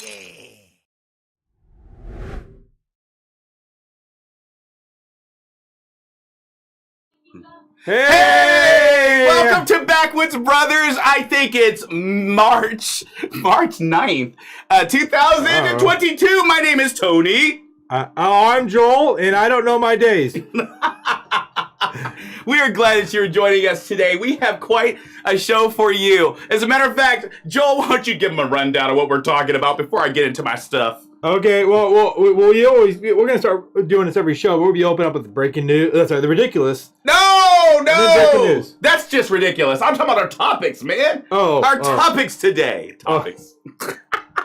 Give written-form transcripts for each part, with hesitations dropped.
Hey! Welcome to Backwoods Brothers. I think it's March 9th, 2022. My name is Tony. I'm Joel, and I don't know my days. We are glad that you're joining us today. We have quite a show for you. As a matter of fact, Joel, why don't you give them a rundown of what we're talking about before I get into my stuff? Okay, well, we're going to start doing this every show. We'll be opening up with the breaking news. The ridiculous. No! Breaking news. That's just ridiculous. I'm talking about our topics, man. Our topics today. Topics.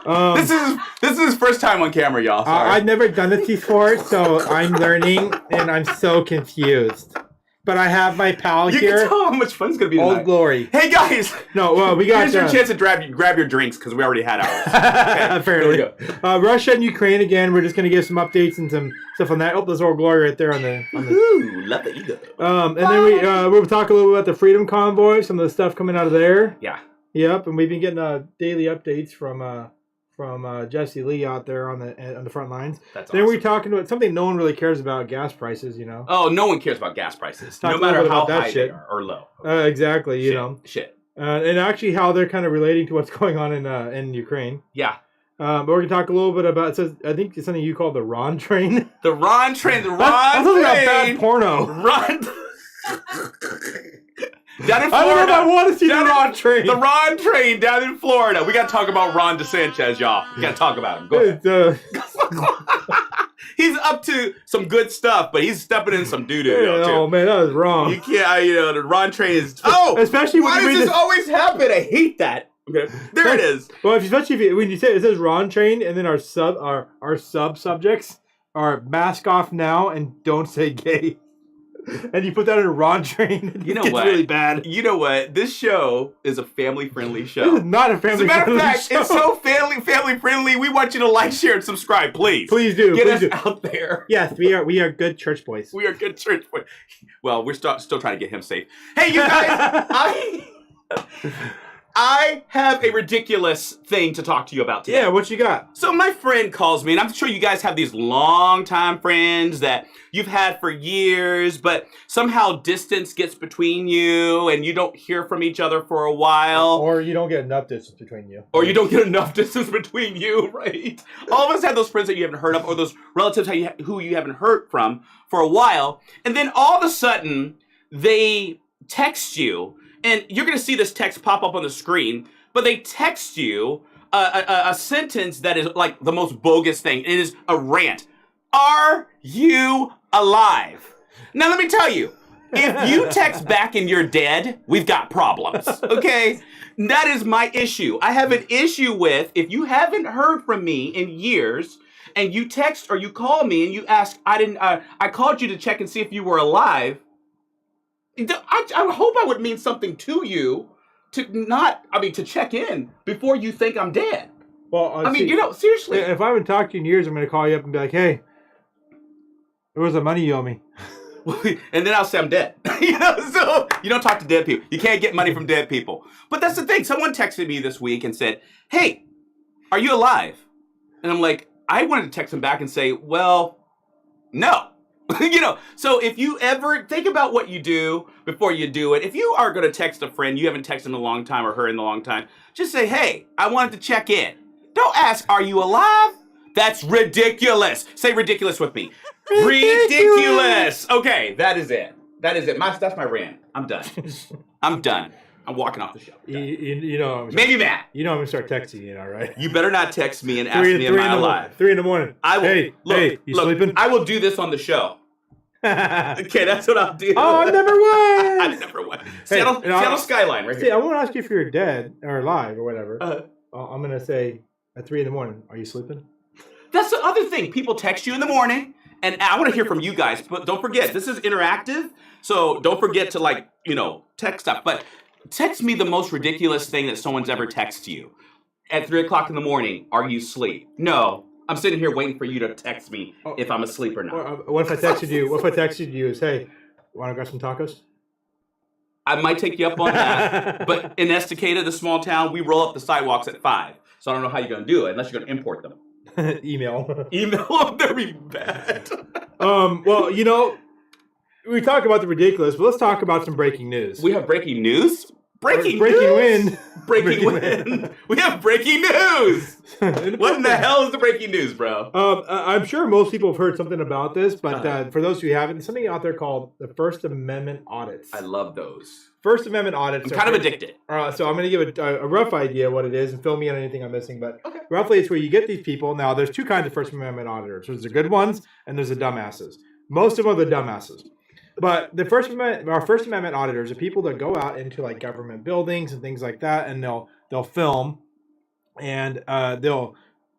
This is his first time on camera, y'all. I've never done this before, so I'm learning, and I'm so confused. But I have my pal here. You can tell how much fun it's going to be tonight. Old Glory. Hey, guys. No, well, we got... Here's your chance to grab your drinks, because we already had ours. Okay, apparently. Here we go. Russia and Ukraine again. We're just going to give some updates and some stuff on that. Oh, there's Old Glory right there on the... Ooh, love the ego. And then we'll talk a little bit about the Freedom Convoy, some of the stuff coming out of there. Yeah. Yep, and we've been getting daily updates from Jesse Lee out there on the front lines. That's then awesome. we're talking about something no one really cares about, gas prices, you know. Oh, no one cares about gas prices, no matter how high they are or low. Exactly, you know. Shit. And actually how they're kind of relating to what's going on in Ukraine. Yeah. But we're going to talk a little bit about, it says, I think it's something you call the Ron train. The Ron train, That's something about bad porno. Ron... Down in Florida. I don't know if I want to see the Ron train. The Ron train down in Florida. We got to talk about Ron DeSanchez, y'all. We got to talk about him. Go ahead. He's up to some good stuff, but he's stepping in some doo-doo. Oh, man, that was wrong. You can't, the Ron train is... Oh! Especially when why you does read this always happen? I hate that. Okay. There it is. Well, especially when you say it says Ron train, and then our sub-subjects are mask off now and don't say gay. And you put that in a Ron train, you know it's what? really bad. You know what? This show is a family-friendly show. This is not a family-friendly show. As a matter of fact, it's so family-friendly. We want you to like, share, and subscribe, please. Please do. Get us out there. Yes, we are good church boys. We are good church boys. Well, we're still trying to get him safe. Hey, you guys, I have a ridiculous thing to talk to you about today. Yeah, what you got? So my friend calls me, and I'm sure you guys have these long-time friends that you've had for years, but somehow distance gets between you, and you don't hear from each other for a while. Or you don't get enough distance between you. Or you don't get enough distance between you, right? All of us have those friends that you haven't heard of, or those relatives who you haven't heard from for a while, and then all of a sudden, they text you, and you're going to see this text pop up on the screen, but they text you a sentence that is like the most bogus thing. It is a rant. Are you alive? Now, let me tell you, if you text back and you're dead, we've got problems, okay? That is my issue. I have an issue with, if you haven't heard from me in years, and you text or you call me and you ask, I called you to check and see if you were alive, I hope I would mean something to you to check in before you think I'm dead. Well, seriously. If I haven't talked to you in years, I'm going to call you up and be like, hey, there was the money you owe me. And then I'll say I'm dead. So you don't talk to dead people. You can't get money from dead people. But that's the thing. Someone texted me this week and said, hey, are you alive? And I'm like, I wanted to text him back and say, well, no. So if you ever think about what you do before you do it, if you are going to text a friend you haven't texted in a long time or her in a long time, just say, hey, I wanted to check in. Don't ask, are you alive? That's ridiculous. Say ridiculous with me. Ridiculous. Okay, that is it. That's my rant. I'm done. I'm walking off the show. You know, maybe Matt. You know I'm going to start texting you now, right? You better not text me and ask me am I alive. 3 in the morning. I will, hey, you sleeping? I will do this on the show. Okay, that's what I'll do. Oh, I never won. Seattle skyline right here. See, I won't ask you if you're dead or alive or whatever. I'm going to say at 3 in the morning, are you sleeping? That's the other thing. People text you in the morning, and I want to hear from you guys, but don't forget, this is interactive, so don't forget to, text stuff. But text me the most ridiculous thing that someone's ever texted you. At 3 o'clock in the morning, are you asleep? No. I'm sitting here waiting for you to text me if I'm asleep or not. What if I texted you? What if I texted you is, hey, want to grab some tacos? I might take you up on that. But in Estacada, the small town, we roll up the sidewalks at 5. So I don't know how you're going to do it unless you're going to import them. Email. Email them, they'll be bad. Well, you know, we talk about the ridiculous, but let's talk about some breaking news. We have breaking news? Breaking wind. Breaking wind. We have breaking news. What in the hell is the breaking news, bro? I'm sure most people have heard something about this, but for those who haven't, there's something out there called the First Amendment audits. I love those. First Amendment audits. I'm kind of addicted. So I'm going to give a rough idea of what it is and fill me in on anything I'm missing. But roughly, it's where you get these people. Now, there's two kinds of First Amendment auditors. There's the good ones and there's the dumbasses. Most of them are the dumbasses. But the our First Amendment auditors are people that go out into like government buildings and things like that, and they'll film, and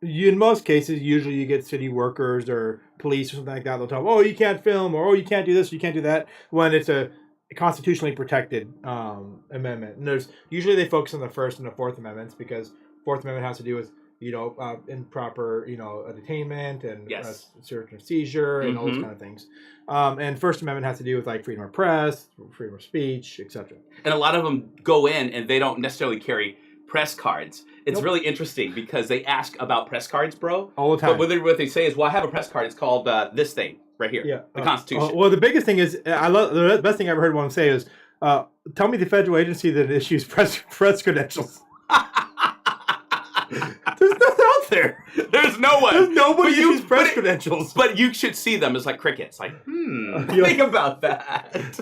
in most cases, usually you get city workers or police or something like that. They'll tell them, oh, you can't film, or oh, you can't do this, or you can't do that, when it's a constitutionally protected amendment. And usually they focus on the First and the Fourth Amendments because Fourth Amendment has to do with improper, detainment and search and seizure and all those kind of things. And First Amendment has to do with like freedom of press, freedom of speech, etc. And a lot of them go in and they don't necessarily carry press cards. It's really interesting because they ask about press cards, bro. All the time. But what they say is, well, I have a press card. It's called this thing right here, the Constitution. Well, the biggest thing is, the best thing I ever heard one say is, tell me the federal agency that issues press credentials. There's nothing out there. There's no one. There's nobody who uses press credentials. But you should see them as like crickets. Like, think about that.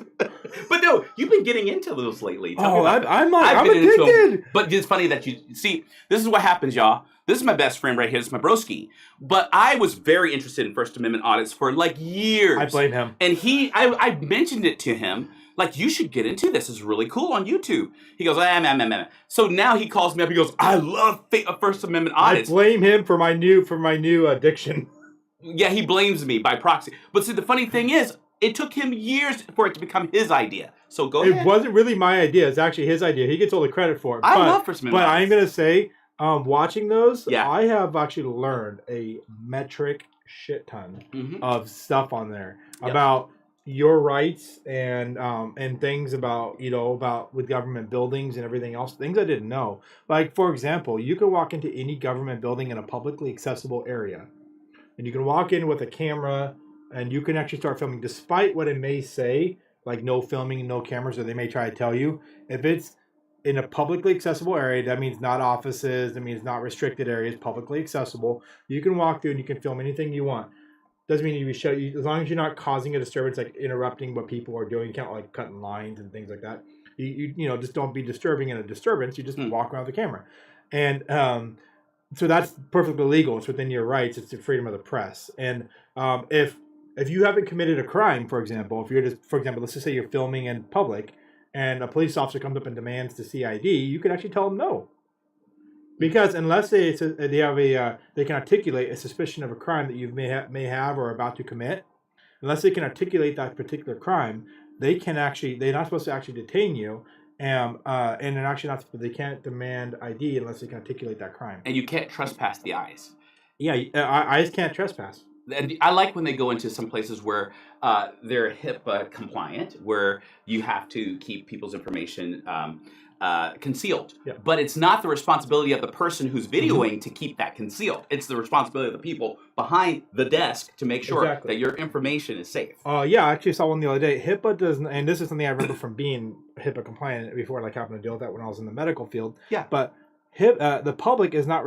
But no, you've been getting into those lately. I'm addicted. But it's funny that you see, this is what happens, y'all. This is my best friend right here. This is my broski. But I was very interested in First Amendment audits for like years. I blame him. And I mentioned it to him. Like, you should get into this. It's really cool on YouTube. He goes, So now he calls me up. He goes, I love First Amendment audits. I blame him for my new addiction. Yeah, he blames me by proxy. But see, the funny thing is, it took him years for it to become his idea. So go ahead. It wasn't really my idea. It's actually his idea. He gets all the credit for it. I love First Amendment audits. I'm going to say, watching those, I have actually learned a metric shit ton of stuff on there about your rights and things about with government buildings and everything else, things I didn't know. Like, for example, you can walk into any government building in a publicly accessible area, and you can walk in with a camera and you can actually start filming, despite what it may say, like no filming and no cameras, or they may try to tell you. If it's in a publicly accessible area, that means not offices, that means not restricted areas, publicly accessible. You can walk through and you can film anything you want. Doesn't mean you show you, as long as you're not causing a disturbance, like interrupting what people are doing. You can't like cutting lines and things like that. You just don't be disturbing in a disturbance. You just walk around the camera, and so that's perfectly legal. It's within your rights. It's the freedom of the press. And if you haven't committed a crime, for example, let's just say you're filming in public, and a police officer comes up and demands to see ID, you can actually tell them no. Because unless they can articulate a suspicion of a crime that you may have or are about to commit, unless they can articulate that particular crime, they're not supposed to actually detain you, and they're actually they can't demand ID unless they can articulate that crime. And you can't trespass the eyes. Yeah, eyes can't trespass. And I like when they go into some places where they're HIPAA compliant, where you have to keep people's information concealed. Yeah. But it's not the responsibility of the person who's videoing to keep that concealed. It's the responsibility of the people behind the desk to make sure that your information is safe. I actually saw one the other day. HIPAA doesn't, and this is something I remember from being HIPAA compliant before, like having to deal with that when I was in the medical field. Yeah. But the public is not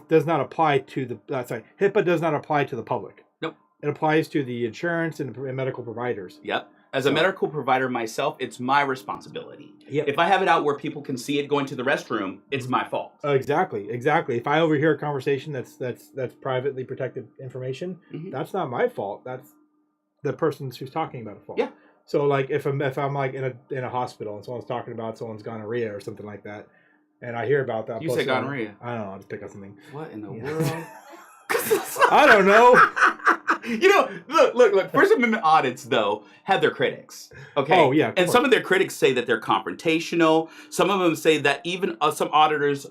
does not apply to the HIPAA does not apply to the public. Nope. It applies to the insurance and medical providers. Yep. As a medical provider myself, it's my responsibility. Yep. If I have it out where people can see it going to the restroom, it's my fault. Exactly. If I overhear a conversation that's privately protected information, that's not my fault. That's the person who's talking about it fault. Yeah. So like if I'm like in a hospital and someone's talking about someone's gonorrhea or something like that, and I hear about that. You say gonorrhea. I don't know. I'll just pick up something. What in the world? I don't know. Look. First Amendment audits, though, have their critics. Okay. Oh, yeah. And some of their critics say that they're confrontational. Some of them say that even some auditors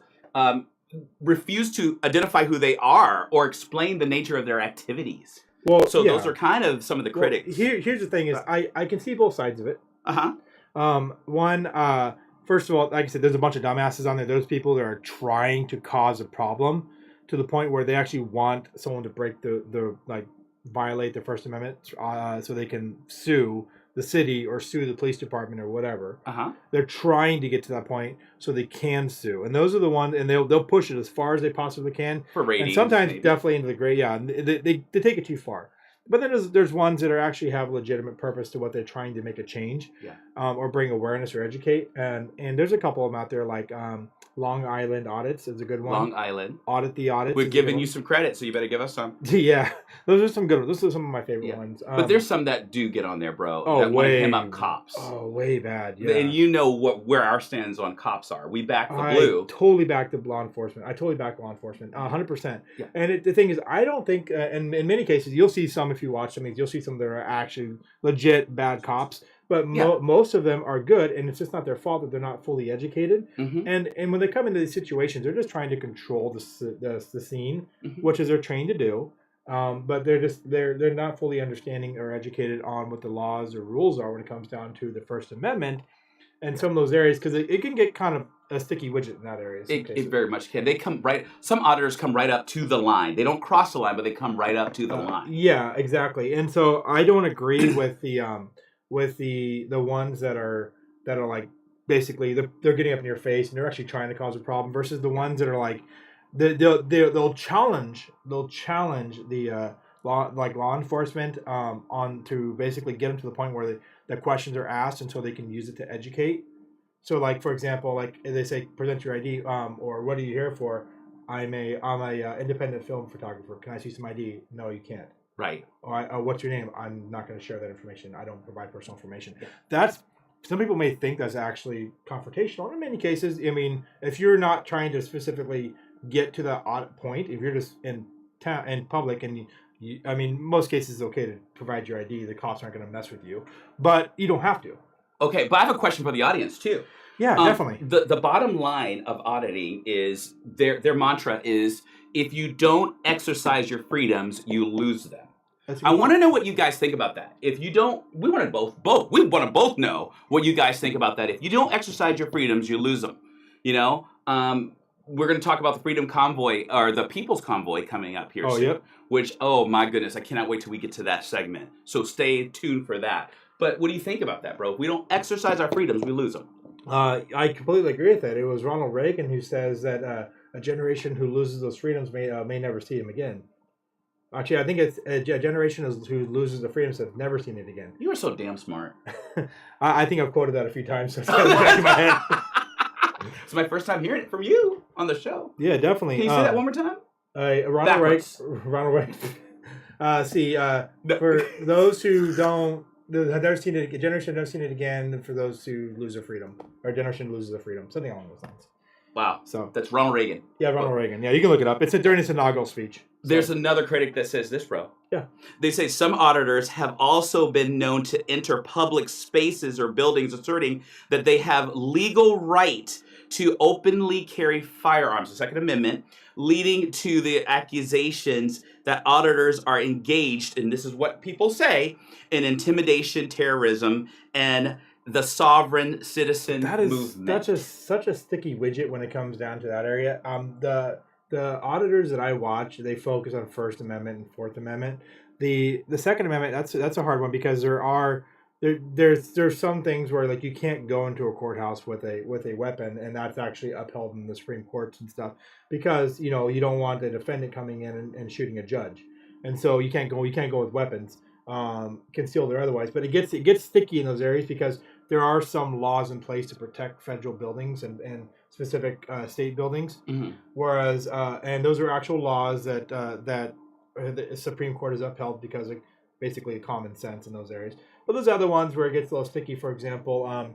refuse to identify who they are or explain the nature of their activities. Well, so those are kind of some of the critics. Here's the thing: is I can see both sides of it. One, first of all, like I said, there's a bunch of dumbasses on there. Those people that are trying to cause a problem to the point where they actually want someone to break violate the First Amendment so they can sue the city or sue the police department or whatever. They're trying to get to that point so they can sue, and those are the ones, and they'll push it as far as they possibly can for ratings, and sometimes maybe. Definitely into the gray. Yeah, they take it too far. But then there's ones that are actually have legitimate purpose to what they're trying to make a change, or bring awareness or educate. And there's a couple of them out there like Long Island Audits is a good one. Long Island. Audit the Audits. We've given you some credit, so you better give us some. Yeah, those are some good ones. Those are some of my favorite ones. But there's some that do get on there, bro. That want to hem up cops. Oh, way bad. Yeah. And you know where our stands on cops are. We back the blue. I totally back the law enforcement. 100%. Yeah. And the thing is, I don't think, and in many cases, you'll see some if you watch some of these, you'll see some that are actually legit bad cops. But most of them are good, and it's just not their fault that they're not fully educated. And when they come into these situations, they're just trying to control the scene, which is they're trained to do. But they're not fully understanding or educated on what the laws or rules are when it comes down to the First Amendment and some of those areas, because it can get kind of a sticky widget in that area. It very much can. They come right. Some auditors come right up to the line. They don't cross the line, but they come right up to the line. Yeah, exactly. And so I don't agree with the ones that are like basically they're getting up in your face and they're actually trying to cause a problem versus the ones that are like they'll challenge the law enforcement on to basically get them to the point where the questions are asked and so they can use it to educate. So like for example, like they say present your ID or what are you here for? I'm a independent film photographer. Can I see some ID? No, you can't. Right. Or what's your name? I'm not going to share that information. I don't provide personal information. That's some people may think that's actually confrontational. In many cases, I mean, if you're not trying to specifically get to the audit point, if you're just in public and I mean, most cases it's okay to provide your ID. The cops aren't going to mess with you, but you don't have to. Okay, but I have a question for the audience too. Yeah, definitely. The bottom line of auditing is their mantra is if you don't exercise your freedoms, you lose them. I want to know what you guys think about that. If you don't, we want to both know what you guys think about that. If you don't exercise your freedoms, you lose them. You know, we're going to talk about the Freedom Convoy or the People's Convoy coming up here soon. Yep. Which, oh my goodness, I cannot wait till we get to that segment. So stay tuned for that. But what do you think about that, bro? If we don't exercise our freedoms, we lose them. I completely agree with that. It was Ronald Reagan who says that a generation who loses those freedoms may never see them again. Actually, I think it's a generation who loses the freedoms have never seen it again. You are so damn smart. I think I've quoted that a few times. So it's got in the back of my head. It's my first time hearing it from you on the show. Yeah, definitely. Can you say that one more time? Ronald Reagan. For those who don't, have never seen it. A generation never seen it again. For those who lose their freedom, or generation loses their freedom, something along those lines. Wow. So that's Ronald Reagan. Yeah, Ronald Reagan. Yeah, you can look it up. It's during his inaugural speech. So. There's another critic that says this, bro. Yeah. They say some auditors have also been known to enter public spaces or buildings asserting that they have legal right to openly carry firearms, the Second Amendment, leading to the accusations that auditors are engaged, and this is what people say, in intimidation, terrorism, and the sovereign citizen movement. That is such a sticky widget when it comes down to that area. The auditors that I watch, they focus on First Amendment and Fourth Amendment. The Second Amendment, that's a hard one because there's some things where like you can't go into a courthouse with a weapon, and that's actually upheld in the Supreme Courts and stuff because you don't want the defendant coming in and shooting a judge, and so you can't go with weapons, concealed or otherwise. But it gets sticky in those areas because there are some laws in place to protect federal buildings and specific state buildings, whereas and those are actual laws that the Supreme Court has upheld because of basically common sense in those areas. But those other ones where it gets a little sticky, for example,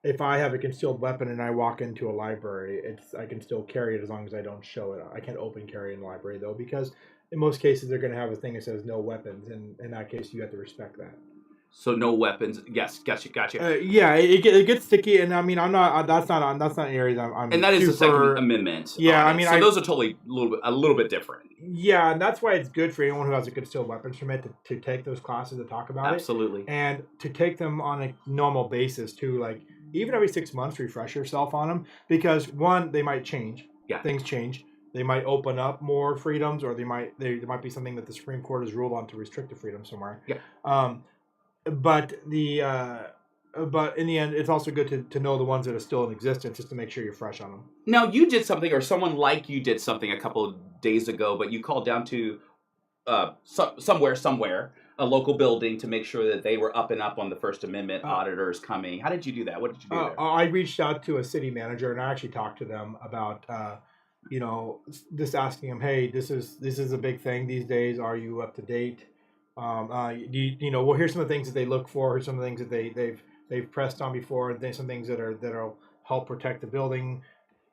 if I have a concealed weapon and I walk into a library, I can still carry it as long as I don't show it. I can't open carry in the library though, because in most cases they're going to have a thing that says no weapons, and in that case you have to respect that. So no weapons. Yes, gotcha. Yeah, it gets sticky, and I mean, I'm not. That's not an area that I'm. And that is the Second Amendment. Yeah, I mean, so those are totally a little bit different. Yeah, and that's why it's good for anyone who has a concealed weapons permit to take those classes to talk about Absolutely. and to take them on a normal basis too. Like even every 6 months, refresh yourself on them because one, they might change. Yeah. Things change. They might open up more freedoms, or there might be something that the Supreme Court has ruled on to restrict the freedom somewhere. Yeah. But in the end, it's also good to know the ones that are still in existence, just to make sure you're fresh on them. Now, you did something, or someone like you did something a couple of days ago, but you called down to somewhere, a local building, to make sure that they were up and up on the First Amendment auditors coming. How did you do that? What did you do there? I reached out to a city manager, and I actually talked to them about, just asking them, hey, this is a big thing these days. Are you up to date? Here's some of the things that they look for. Here's some of the things that they've pressed on before, and some things that'll help protect the building,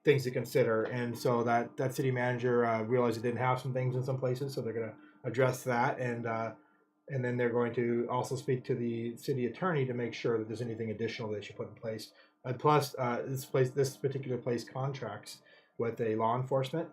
things to consider. And so that city manager realized it didn't have some things in some places, so they're going to address that, and then they're going to also speak to the city attorney to make sure that there's anything additional they should put in place. Plus, this particular place contracts with a law enforcement,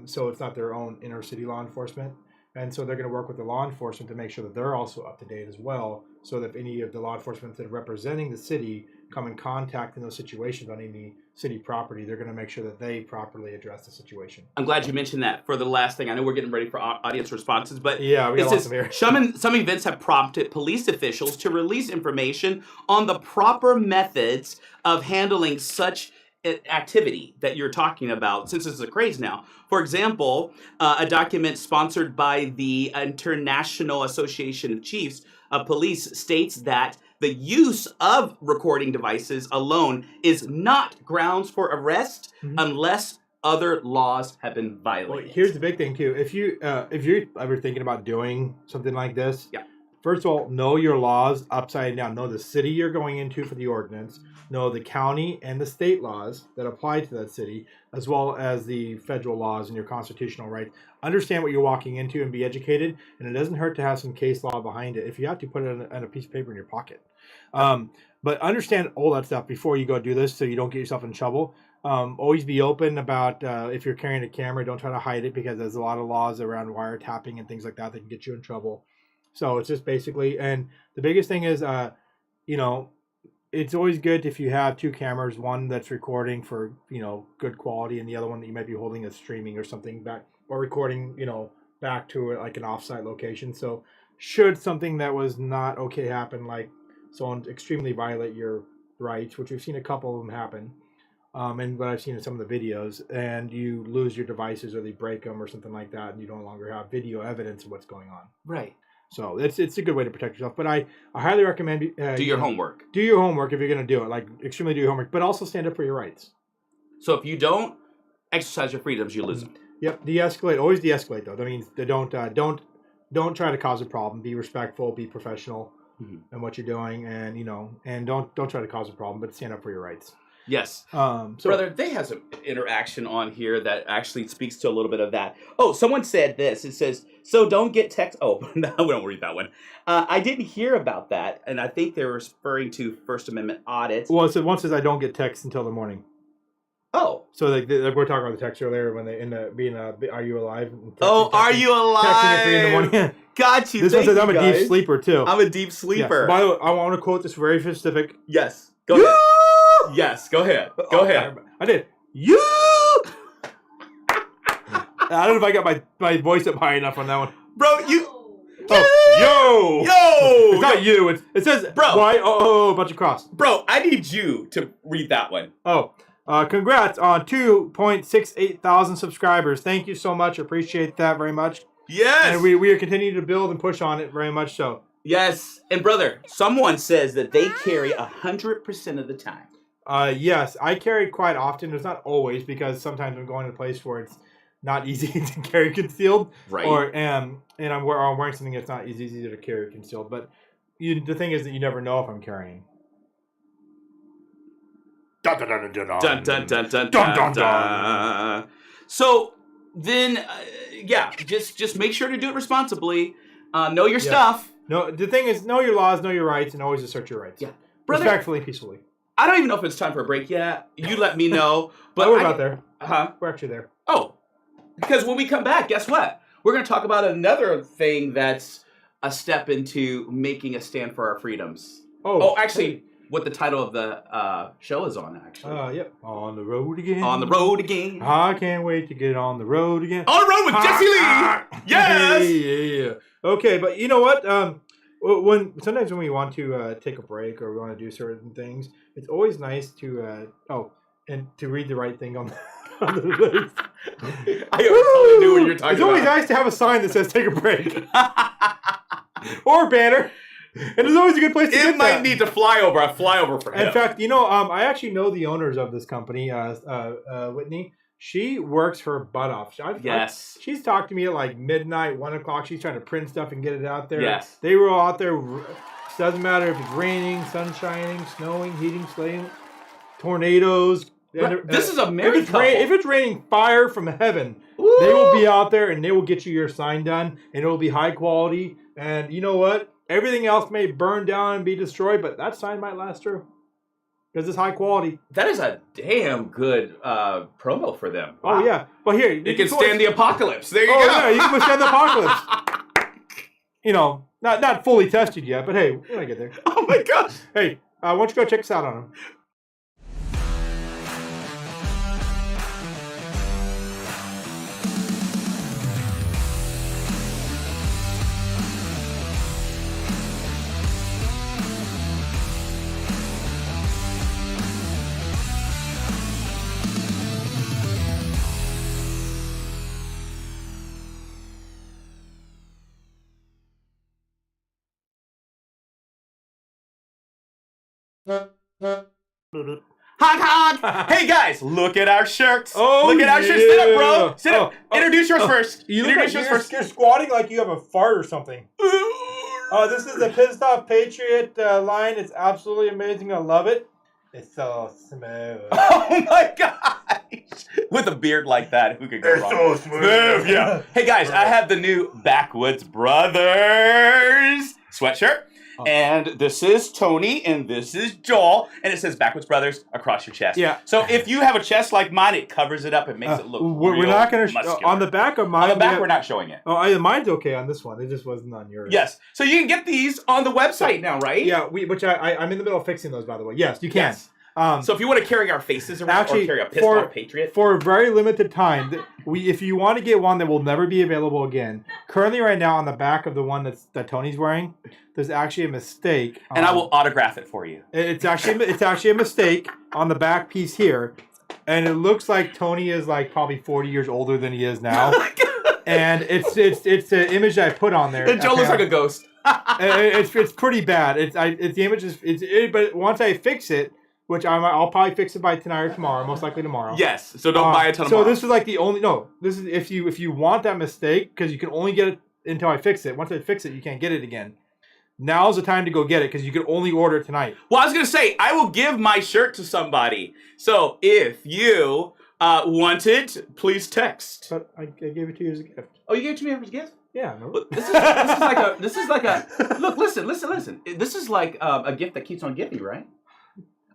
so it's not their own inner city law enforcement. And so they're going to work with the law enforcement to make sure that they're also up to date as well, so that if any of the law enforcement that are representing the city come in contact in those situations on any city property, they're going to make sure that they properly address the situation. I'm glad you mentioned that for the last thing. I know we're getting ready for audience responses, but yeah, we got lots of here. Some events have prompted police officials to release information on the proper methods of handling such activity that you're talking about, since this is a craze now. For example, a document sponsored by the International Association of Chiefs of Police states that the use of recording devices alone is not grounds for arrest unless other laws have been violated. Well, here's the big thing too. If you're ever thinking about doing something like this, yeah. First of all, know your laws upside down. Know the city you're going into for the ordinance. Know the county and the state laws that apply to that city, as well as the federal laws and your constitutional rights. Understand what you're walking into and be educated. And it doesn't hurt to have some case law behind it. If you have to, put it on a piece of paper in your pocket. But understand all that stuff before you go do this, so you don't get yourself in trouble. Always be open about if you're carrying a camera. Don't try to hide it, because there's a lot of laws around wiretapping and things like that that can get you in trouble. So it's just basically, and the biggest thing is, it's always good if you have two cameras, one that's recording for, good quality, and the other one that you might be holding as streaming or something back, or recording, back to like an offsite location. So should something that was not okay happen, like someone extremely violate your rights, which we've seen a couple of them happen, and what I've seen in some of the videos, and you lose your devices or they break them or something like that, and you no longer have video evidence of what's going on. Right. So it's a good way to protect yourself. But I highly recommend do your homework. Do your homework if you're going to do it. Like, extremely do your homework, but also stand up for your rights. So if you don't exercise your freedoms, you lose them. Yep. De-escalate. Always de-escalate, though. That means don't try to cause a problem. Be respectful. Be professional in what you're doing, and don't try to cause a problem, but stand up for your rights. Yes. Brother, they have some interaction on here that actually speaks to a little bit of that. Oh, someone said this. It says, so don't get text. Oh, no, we don't read that one. I didn't hear about that, and I think they're referring to First Amendment audits. Well, one says I don't get texts until the morning. Oh. So they we're talking about the text earlier when they end up being are you alive? Are you alive? Texting at 3 in the morning. Got you. This one says I'm a deep sleeper, too. I'm a deep sleeper. Yeah. By the way, I want to quote this very specific. Yes. Go ahead. Yes, go ahead. Go ahead. I did. You. I don't know if I got my voice up high enough on that one. Bro, you. Oh, yo. It's not you. It says, bro. Why? Oh, a bunch of cross. Bro, I need you to read that one. Oh, congrats on 2.68 thousand subscribers. Thank you so much. Appreciate that very much. Yes. And we are continuing to build and push on it very much so. Yes. And brother, someone says that they carry 100% of the time. Yes, I carry quite often. It's not always, because sometimes I'm going to a place where it's not easy to carry concealed. Right. Or and I'm wearing something that's not as easy to carry concealed. But the thing is that you never know if I'm carrying. Dun dun dun dun dun dun dun dun dun dun. So then, just make sure to do it responsibly. Know your stuff. No, the thing is, know your laws, know your rights, and always assert your rights. Yeah, brother. Respectfully, peacefully. I don't even know if it's time for a break yet. You let me know. But we're about there. Huh? We're actually there. Oh, because when we come back, guess what? We're going to talk about another thing that's a step into making a stand for our freedoms. Oh, actually, what the title of the show is on, actually. Yep. On the road again. On the road again. I can't wait to get on the road again. On the road with Jesse Lee. Yes. Yeah. Okay, but you know what? Sometimes when we want to take a break or we want to do certain things, it's always nice to to read the right thing on the list. I totally knew what you were talking about. It's always nice to have a sign that says "Take a break" or a banner. And it's always a good place to get that. It might need to fly over. A flyover for him. In fact, I actually know the owners of this company, Whitney. She works her butt off. Yes. She's talked to me at like midnight, 1 o'clock. She's trying to print stuff and get it out there. Yes. They were all out there. It doesn't matter if it's raining, sun shining, snowing, heating, sleeting, tornadoes. This is a married couple. If it's raining fire from heaven, Woo! They will be out there and they will get you your sign done. And it will be high quality. And you know what? Everything else may burn down and be destroyed, but that sign might last through. Because it's high quality. That is a damn good promo for them. Wow. Oh, yeah. Well, here. You can stand the apocalypse. There you go. Yeah, you can withstand the apocalypse. Not fully tested yet, but hey, we're going to get there. Oh, my gosh. Hey, why don't you go check us out on them? Honk, honk! Hey guys, look at our shirts. Look at our shirts. Sit up, bro. Sit up. Introduce yours first. Introduce yours first. You're squatting like you have a fart or something. This is the Pissed Off Patriot line. It's absolutely amazing. I love it. It's so smooth. Oh my gosh! With a beard like that, who could go wrong? It's so smooth. Yeah. Hey guys, I have the new Backwoods Brothers sweatshirt. And this is Tony, and this is Joel, and it says Backwoods Brothers across your chest. Yeah. So if you have a chest like mine, it covers it up and makes it look we're not going to on the back of mine. On the back, we're not showing it. Oh, mine's okay on this one. It just wasn't on yours. Yes. So you can get these on the website now, right? Yeah. I'm in the middle of fixing those, by the way. Yes, you can. Yes. So if you want to carry our faces around or carry a Pissed Off Patriot. For a very limited time, if you want to get one that will never be available again, currently right now on the back of the one that Tony's wearing, there's actually a mistake. And I will autograph it for you. It's actually a mistake on the back piece here. And it looks like Tony is like probably 40 years older than he is now. And it's the image that I put on there. And Joe looks like a ghost. It's pretty bad. The image is but once I fix it, which I'll probably fix it by tonight or tomorrow, most likely tomorrow. Yes, so don't buy a ton of tomorrow. So this is like the only this is if you want that mistake, because you can only get it until I fix it. Once I fix it, you can't get it again. Now's the time to go get it because you can only order it tonight. Well, I was gonna say I will give my shirt to somebody. So if you want it, please text. But I gave it to you as a gift. Oh, you gave it to me as a gift? Yeah. No. This is like a look. Listen. This is like a gift that keeps on giving, right?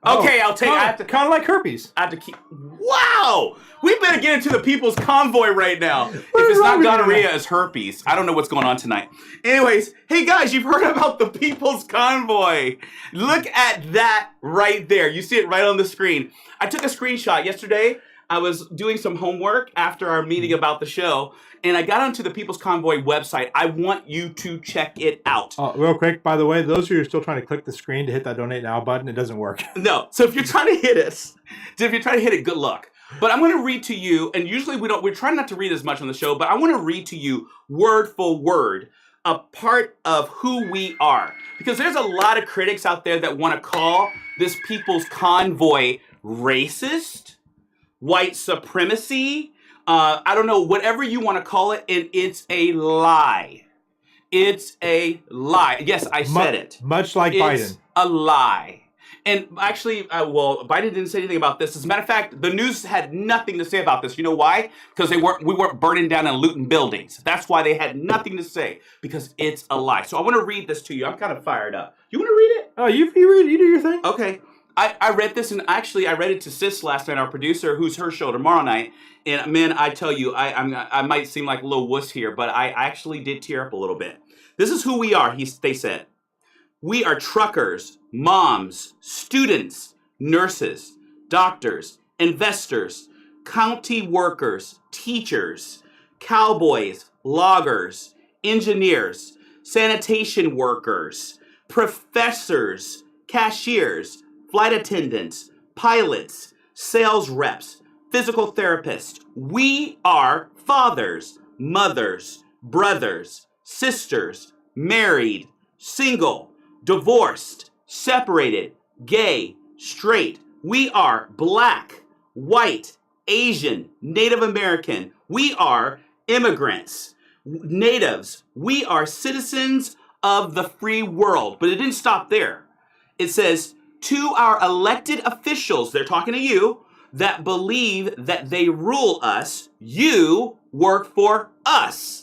Okay, I'll take it. Kind of like herpes. I have to keep. Wow! We better get into the people's convoy right now. If it's not gonorrhea, it's herpes. I don't know what's going on tonight. Anyways, hey guys, you've heard about the people's convoy. Look at that right there. You see it right on the screen. I took a screenshot yesterday. I was doing some homework after our meeting about the show, and I got onto the People's Convoy website. I want you to check it out. Real quick, by the way, those of you who are still trying to click the screen to hit that Donate Now button, it doesn't work. No. So if you're trying to hit it, good luck. But I'm going to read to you, and usually we're trying not to read as much on the show, but I want to read to you word for word a part of who we are. Because there's a lot of critics out there that want to call this People's Convoy racist, white supremacy, I don't know, whatever you want to call it, and it's a lie. It's a lie. Yes, I said it. Much like Biden. It's a lie. And actually, Biden didn't say anything about this. As a matter of fact, the news had nothing to say about this. You know why? Because we weren't burning down and looting buildings. That's why they had nothing to say, because it's a lie. So I want to read this to you. I'm kind of fired up. You want to read it? Oh, you read it. You do your thing. Okay. I read this, and actually I read it to Sis last night, our producer, who's her show tomorrow night. And man, I tell you, I might seem like a little wuss here, but I actually did tear up a little bit. This is who we are, they said. We are truckers, moms, students, nurses, doctors, investors, county workers, teachers, cowboys, loggers, engineers, sanitation workers, professors, cashiers, flight attendants, pilots, sales reps, physical therapists. We are fathers, mothers, brothers, sisters, married, single, divorced, separated, gay, straight. We are black, white, Asian, Native American. We are immigrants, natives. We are citizens of the free world. But it didn't stop there. It says, to our elected officials, they're talking to you, that believe that they rule us, you work for us.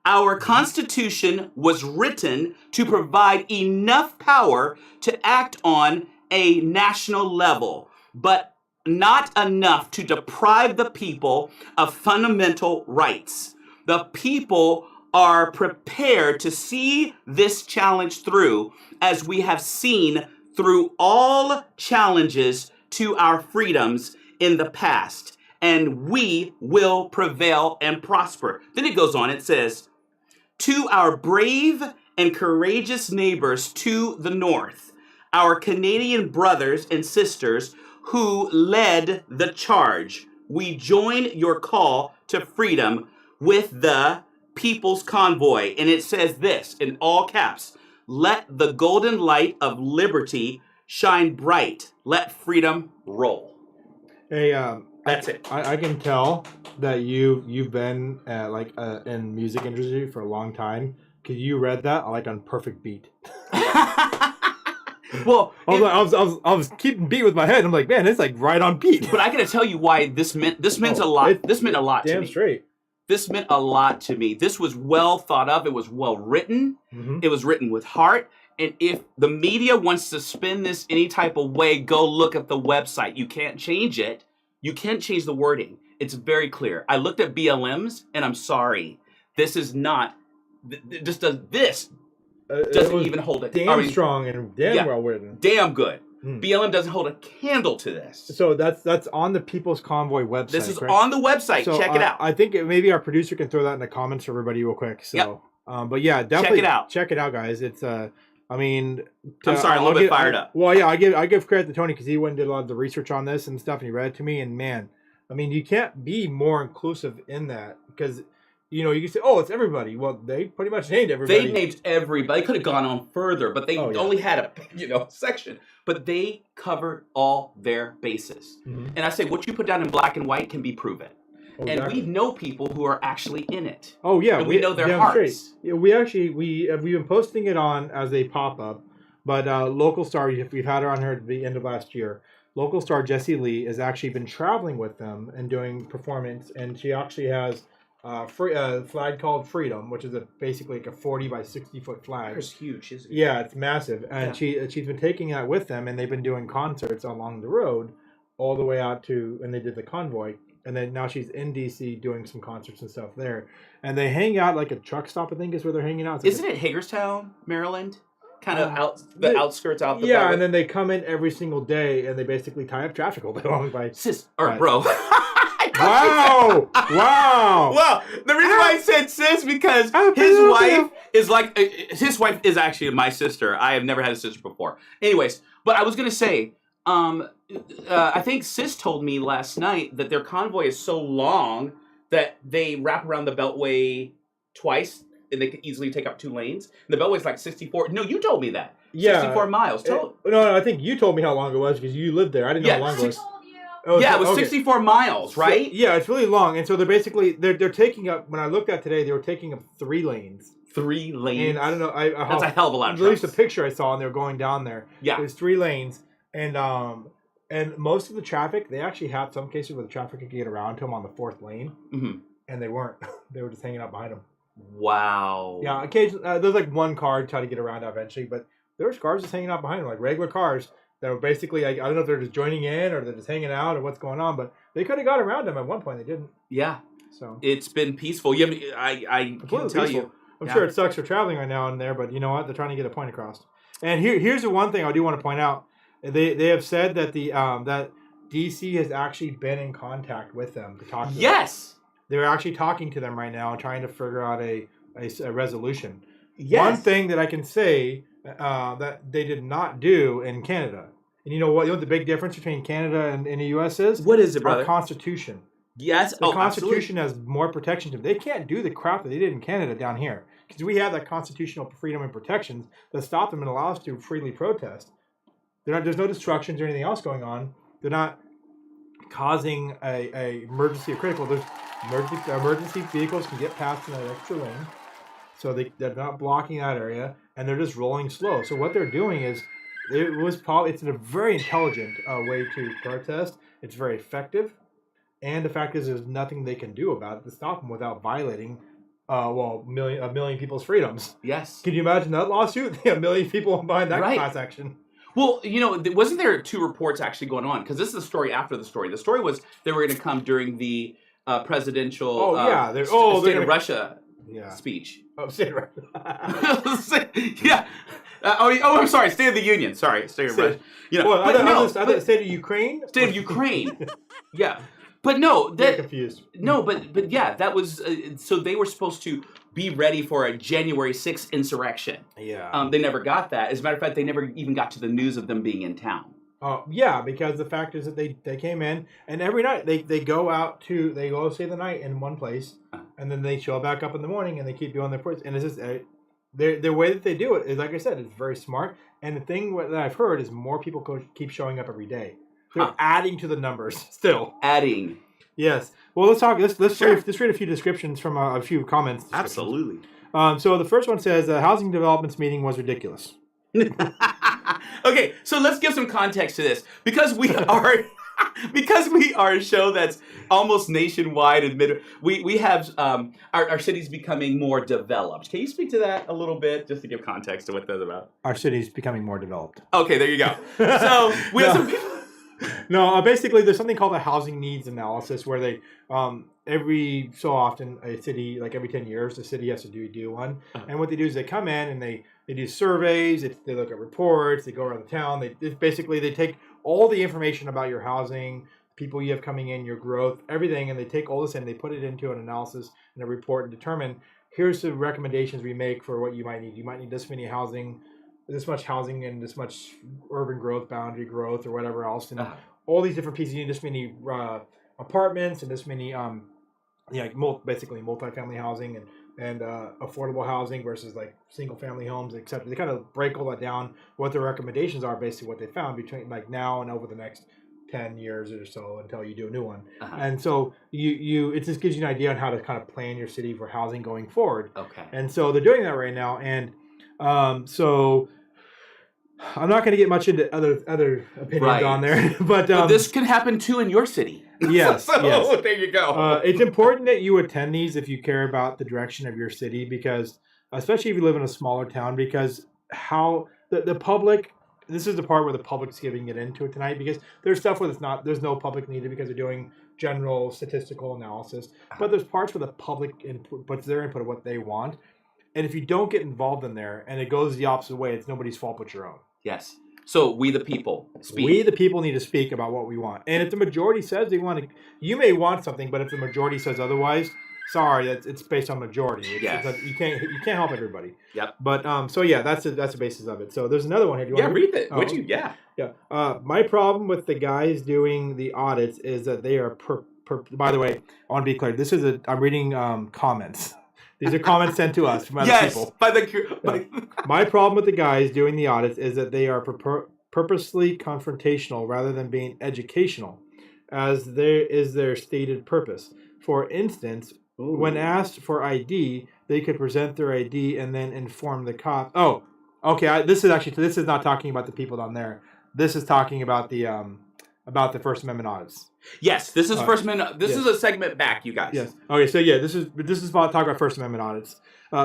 Our Constitution was written to provide enough power to act on a national level, but not enough to deprive the people of fundamental rights. The people are prepared to see this challenge through, as we have seen through all challenges to our freedoms in the past, and we will prevail and prosper. Then it goes on, it says, to our brave and courageous neighbors to the north, our Canadian brothers and sisters who led the charge, we join your call to freedom with the People's Convoy. And it says this in all caps, let the golden light of liberty shine bright. Let freedom roll. Hey, that's it. I can tell that you've been in music industry for a long time because you read that like on perfect beat. Well, I was keeping beat with my head. I'm like, man, it's like right on beat. But I gotta tell you why this meant a lot. This meant a lot to me. Damn straight. This meant a lot to me. This was well thought of. It was well written. Mm-hmm. It was written with heart. And if the media wants to spin this any type of way, go look at the website. You can't change it. You can't change the wording. It's very clear. I looked at BLMs, and I'm sorry. This is not. This doesn't even hold it. Damn strong and damn well written. Damn good. BLM doesn't hold a candle to this. So that's on the People's Convoy website. This is on the website. So check it out. I think maybe our producer can throw that in the comments for everybody real quick. So, but yeah, definitely check it out. Check it out, guys. It's I mean, I'm sorry, a little bit fired up. Well, yeah, I give credit to Tony because he went and did a lot of the research on this and stuff, and he read it to me. And man, I mean, you can't be more inclusive in that because. You know, you can say, oh, it's everybody. Well, they pretty much named everybody. They named everybody. They could have gone on further, but they only had a section. But they covered all their bases. Mm-hmm. And I say, what you put down in black and white can be proven. Oh, and exactly. We know people who are actually in it. Oh, yeah. And we know their hearts. Yeah, we've been posting it on as they pop up. But local star, we've had her on here at the end of last year. Local star Jessie Lee has actually been traveling with them and doing performance. And she actually has... flag called Freedom, which is basically like a 40 by 60 foot flag. It's huge, isn't it? Yeah, it's massive, and she's been taking that with them, and they've been doing concerts along the road, all the way out to, and they did the Convoy, and then now she's in DC doing some concerts and stuff there, and they hang out like a truck stop, I think is where they're hanging out. Isn't it Hagerstown, Maryland? Kind of outskirts out the Broadway. And then they come in every single day, and they basically tie up traffic all day long by bro. Wow! Well, the reason why I said sis because his wife is actually my sister. I have never had a sister before. Anyways, but I was gonna say, I think sis told me last night that their convoy is so long that they wrap around the Beltway twice, and they could easily take up 2 lanes. And the Beltway's like 64. No, you told me that. Yeah, 64 miles. No, I think you told me how long it was because you lived there. I didn't know how long it was. It was 64 miles, right? So, yeah, it's really long. And so they're basically, they're taking up, when I looked at today, they were taking up 3 lanes. 3 lanes? And I don't know. That's a hell of a lot of trucks. At least the picture I saw, and they were going down there. Yeah. There's 3 lanes. And most of the traffic, they actually had some cases where the traffic could get around to them on the 4th lane. Mm-hmm. And they weren't. They were just hanging out behind them. Wow. Yeah, occasionally, there's like one car trying to get around eventually, but there was cars just hanging out behind them, like regular cars. That were basically, I don't know if they're just joining in or they're just hanging out or what's going on, but they could have got around them at one point. They didn't. Yeah. So it's been peaceful. I can tell you. I'm sure it sucks for traveling right now and there, but you know what? They're trying to get a point across. And here's the one thing I do want to point out. They have said that that DC has actually been in contact with them to talk to them. Yes. They're actually talking to them right now and trying to figure out a resolution. Yes. One thing that I can say that they did not do in Canada. And you know what? You know what the big difference between Canada and the U.S. is? What is it, brother? Our Constitution. Yes. The Constitution has more protection to them. They can't do the crap that they did in Canada down here. Because we have that constitutional freedom and protections that stop them and allow us to freely protest. There's no destructions or anything else going on. They're not causing a emergency or critical. There's emergency vehicles can get past in that extra lane. So they're not blocking that area. And they're just rolling slow. So what they're doing is, it's a very intelligent way to protest. It's very effective. And the fact is, there's nothing they can do about it to stop them without violating, a million people's freedoms. Yes. Can you imagine that lawsuit? A million people behind that class action. Well, wasn't there 2 reports actually going on? Because this is the story after the story. The story was they were going to come during the presidential State of Russia speech. Oh, State of Russia. Yeah. I'm sorry. State of the Union. Sorry. State of Russia. I thought State of Ukraine? State of Ukraine. Yeah. But no, I'm confused. No, but yeah, that was so they were supposed to be ready for a January 6th insurrection. Yeah. They never got that. As a matter of fact, they never even got to the news of them being in town. Yeah, because the fact is that they came in, and every night they go stay the night in one place, and then they show back up in the morning, and they keep doing their reports. And it's just the way that they do it is, like I said, it's very smart. And the thing that I've heard is more people keep showing up every day. They're adding to the numbers still. Adding. Yes. Well, let's talk. Let's read a few descriptions from a few comments. Absolutely. So the first one says the housing developments meeting was ridiculous. Okay, so let's give some context to this because we are a show that's almost nationwide and we have our city's becoming more developed. Can you speak to that a little bit just to give context to what that's about? Our city's becoming more developed. Okay, there you go. So we have some people. No, basically there's something called a housing needs analysis where they every so often a city, like every 10 years, the city has to do one. And what they do is they come in and they do surveys, they look at reports, they go around the town, they take all the information about your housing, people you have coming in, your growth, everything, and they take all this and they put it into an analysis and a report and determine, here's the recommendations we make for what you might need. You might need this much housing and this much urban growth, boundary growth, or whatever else, and all these different pieces. You need this many apartments and this many, basically multifamily housing and affordable housing versus like single family homes, etc. They kind of break all that down. What the recommendations are, basically what they found between like now and over the next 10 years or so until you do a new one. And so it just gives you an idea on how to kind of plan your city for housing going forward. Okay. And so they're doing that right now, and so I'm not going to get much into other opinions on there, but this can happen too in your city. Yes. Yes. There you go. It's important that you attend these if you care about the direction of your city, because especially if you live in a smaller town, because how the public. This is the part where the public's giving it into it tonight, because there's stuff where there's no public needed because they're doing general statistical analysis, but there's parts where the public puts their input of what they want. And if you don't get involved in there and it goes the opposite way, it's nobody's fault but your own. Yes. So we the people speak. We the people need to speak about what we want. And if the majority says they want to, you may want something, but if the majority says otherwise, sorry, it's based on majority. You can't help everybody. Yep. But so yeah, that's the basis of it. So there's another one here. Do you want to read it? Would you? Yeah. Yeah. My problem with the guys doing the audits is that they are by the way, I want to be clear. I'm reading comments. These are comments sent to us from other people. My problem with the guys doing the audits is that they are purposely confrontational rather than being educational, as there is their stated purpose. For instance, when asked for ID, they could present their ID and then inform the cop. Oh, okay. This is not talking about the people down there. This is talking about the First Amendment audits. Yes, this is First Amendment. This is a segment back, you guys. Yes. Okay, so yeah, this is about talking about First Amendment audits.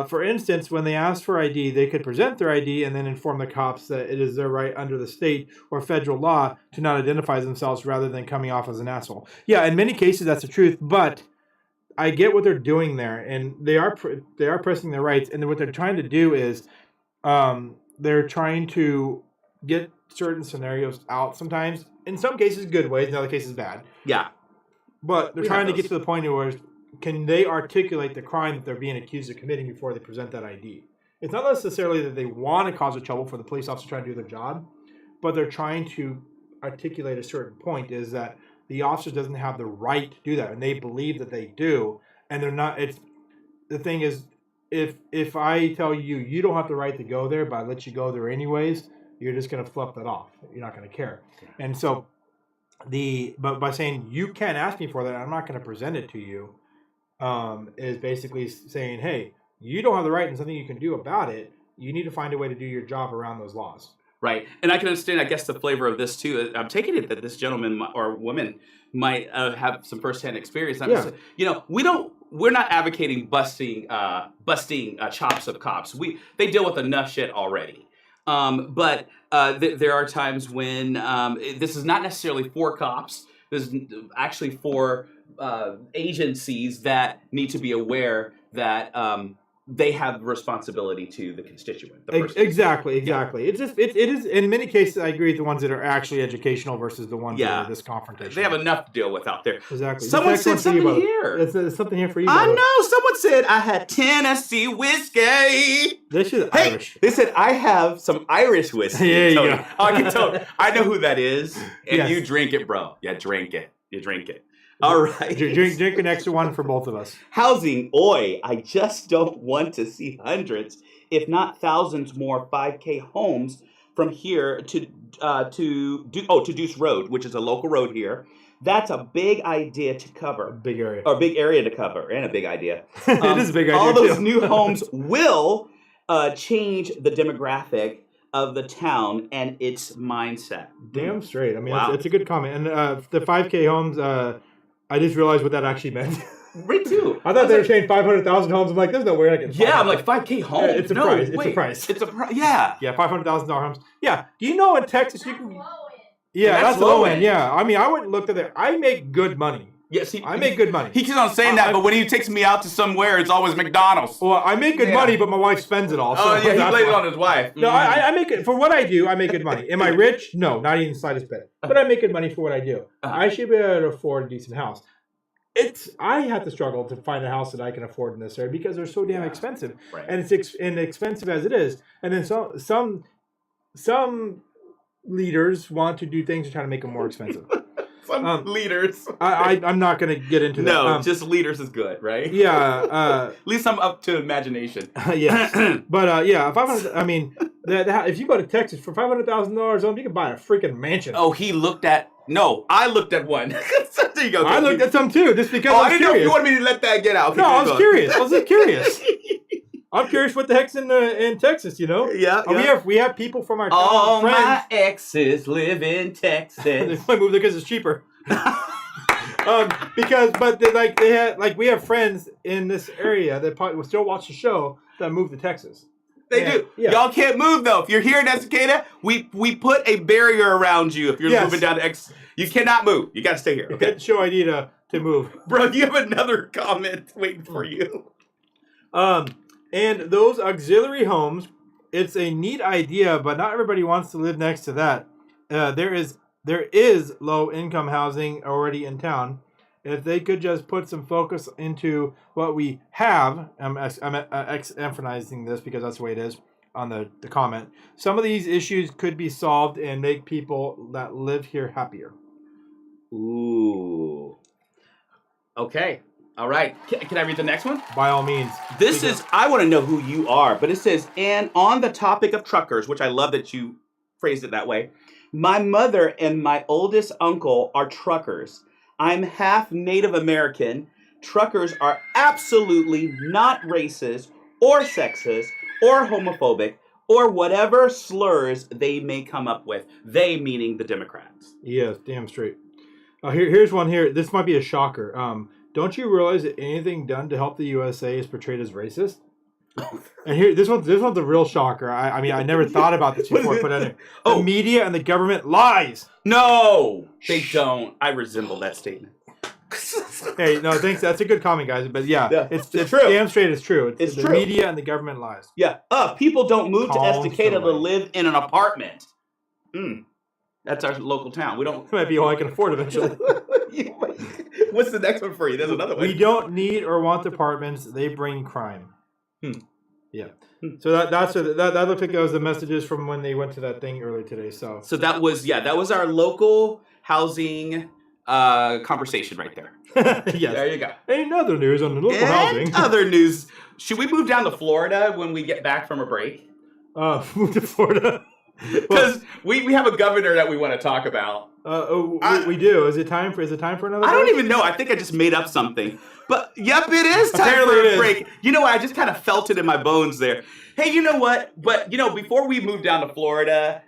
For instance, when they ask for ID, they could present their ID and then inform the cops that it is their right under the state or federal law to not identify themselves rather than coming off as an asshole. Yeah, in many cases that's the truth, but I get what they're doing there, and they are pressing their rights, and what they're trying to do is they're trying to get certain scenarios out sometimes. In some cases, good ways. In other cases, bad. Yeah. But they're trying to get to the point where can they articulate the crime that they're being accused of committing before they present that ID? It's not necessarily that they want to cause a trouble for the police officer trying to do their job, but they're trying to articulate a certain point is that the officer doesn't have the right to do that, and they believe that they do, and they're not. It's the thing is, if I tell you you don't have the right to go there, but I let you go there anyways, you're just going to flip that off. You're not going to care. And so but by saying you can't ask me for that, I'm not going to present it to you, is basically saying, hey, you don't have the right and something you can do about it. You need to find a way to do your job around those laws. Right. And I can understand, I guess, the flavor of this, too. I'm taking it that this gentleman or woman might have some firsthand experience. We're not advocating busting chops of cops. They deal with enough shit already. But there are times when this is not necessarily for cops. This is actually for agencies that need to be aware that they have responsibility to the constituent. Exactly. It's just it is in many cases. I agree with the ones that are actually educational versus the ones that are this confrontation. They have enough to deal with out there. Exactly. Someone said something here. There's something here for you. I know. Someone said I had Tennessee whiskey. This is Irish. They said I have some Irish whiskey. Yeah, you go. I can tell. I know who that is, and you drink it, bro. Yeah, drink it. You drink it. All right. Drink an extra one for both of us. Housing, oi. I just don't want to see hundreds, if not thousands more 5K homes from here to Deuce Road, which is a local road here. That's a big idea to cover. Big area. Or big area to cover, and a big idea. It is a big idea, all those new homes will change the demographic of the town and its mindset. Damn straight. I mean, wow. It's a good comment. And the 5K homes... I just realized what that actually meant. Me too. I thought they were saying 500,000 homes. I'm like, there's no way I can. Yeah, I'm like 5K homes. It's a price. It's a price. It's a price. Yeah. Yeah, $500,000 homes. Yeah. Do you know in Texas you can? Yeah, that's low end. Yeah. I mean, I went and looked at it. I make good money. Yes, I make good money. He keeps on saying that, but when he takes me out to somewhere, it's always McDonald's. Well, I make good money, but my wife spends it all. So he blames it on his wife. No, I make it for what I do. I make good money. Am I rich? No, not even the slightest bit. But I make good money for what I do. I should be able to afford a decent house. I have to struggle to find a house that I can afford in this area because they're so damn expensive, and it's expensive as it is. And then some leaders want to do things to try to make them more expensive. Some leaders. I'm not going to get into that. No, just leaders is good, right? Yeah. At least I'm up to imagination. Yes. But yeah, if you go to Texas for $500,000 you can buy a freaking mansion. Oh, I looked at one. There you go. I looked at some too, just because I didn't know if you wanted me to let that get out. No, I was curious. I was just curious. I'm curious what the heck's in Texas, you know? Yeah. We have people from our town. All friends. My exes live in Texas. They might move there because it's cheaper. We have friends in this area that probably will still watch the show that moved to Texas. They do. Yeah. Y'all can't move though. If you're here in Estacada, we put a barrier around you. If you're moving down to you cannot move. You got to stay here. Okay. Get show ID to move. Bro, you have another comment waiting for you. And those auxiliary homes, it's a neat idea, but not everybody wants to live next to that. There is low income housing already in town. If they could just put some focus into what we have, I'm emphasizing this because that's the way it is on the comment. Some of these issues could be solved and make people that live here happier. Ooh. Okay. All right. Can I read the next one? By all means. I want to know who you are, but it says, and on the topic of truckers, which I love that you phrased it that way. My mother and my oldest uncle are truckers. I'm half Native American. Truckers are absolutely not racist or sexist or homophobic or whatever slurs they may come up with. They meaning the Democrats. Yes, damn straight. Here's one here. This might be a shocker. Don't you realize that anything done to help the USA is portrayed as racist? And here, this one's the real shocker. I mean, I never thought about this before. But the media and the government lies. No, they don't. I resemble that statement. Hey, no, thanks. That's a good comment, guys. But yeah. It's true. Damn straight, it's true. It's the true. Media and the government lies. Yeah. People don't move to Estacada to live in an apartment. That's our local town. We don't. It might be all I can afford eventually. What's the next one for you? There's another one. We don't need or want apartments. They bring crime. Yeah. So that looked like that was the messages from when they went to that thing earlier today. So that was our local housing conversation right there. Yes. There you go. Ain't other news on the local housing. Other news. Should we move down to Florida when we get back from a break? Move to Florida. Because we have a governor that we want to talk about. We do. Is it time for another break? I don't even know. I think I just made up something. But yep, it is time for a break. You know what? I just kind of felt it in my bones there. Hey, you know what? But before we move down to Florida,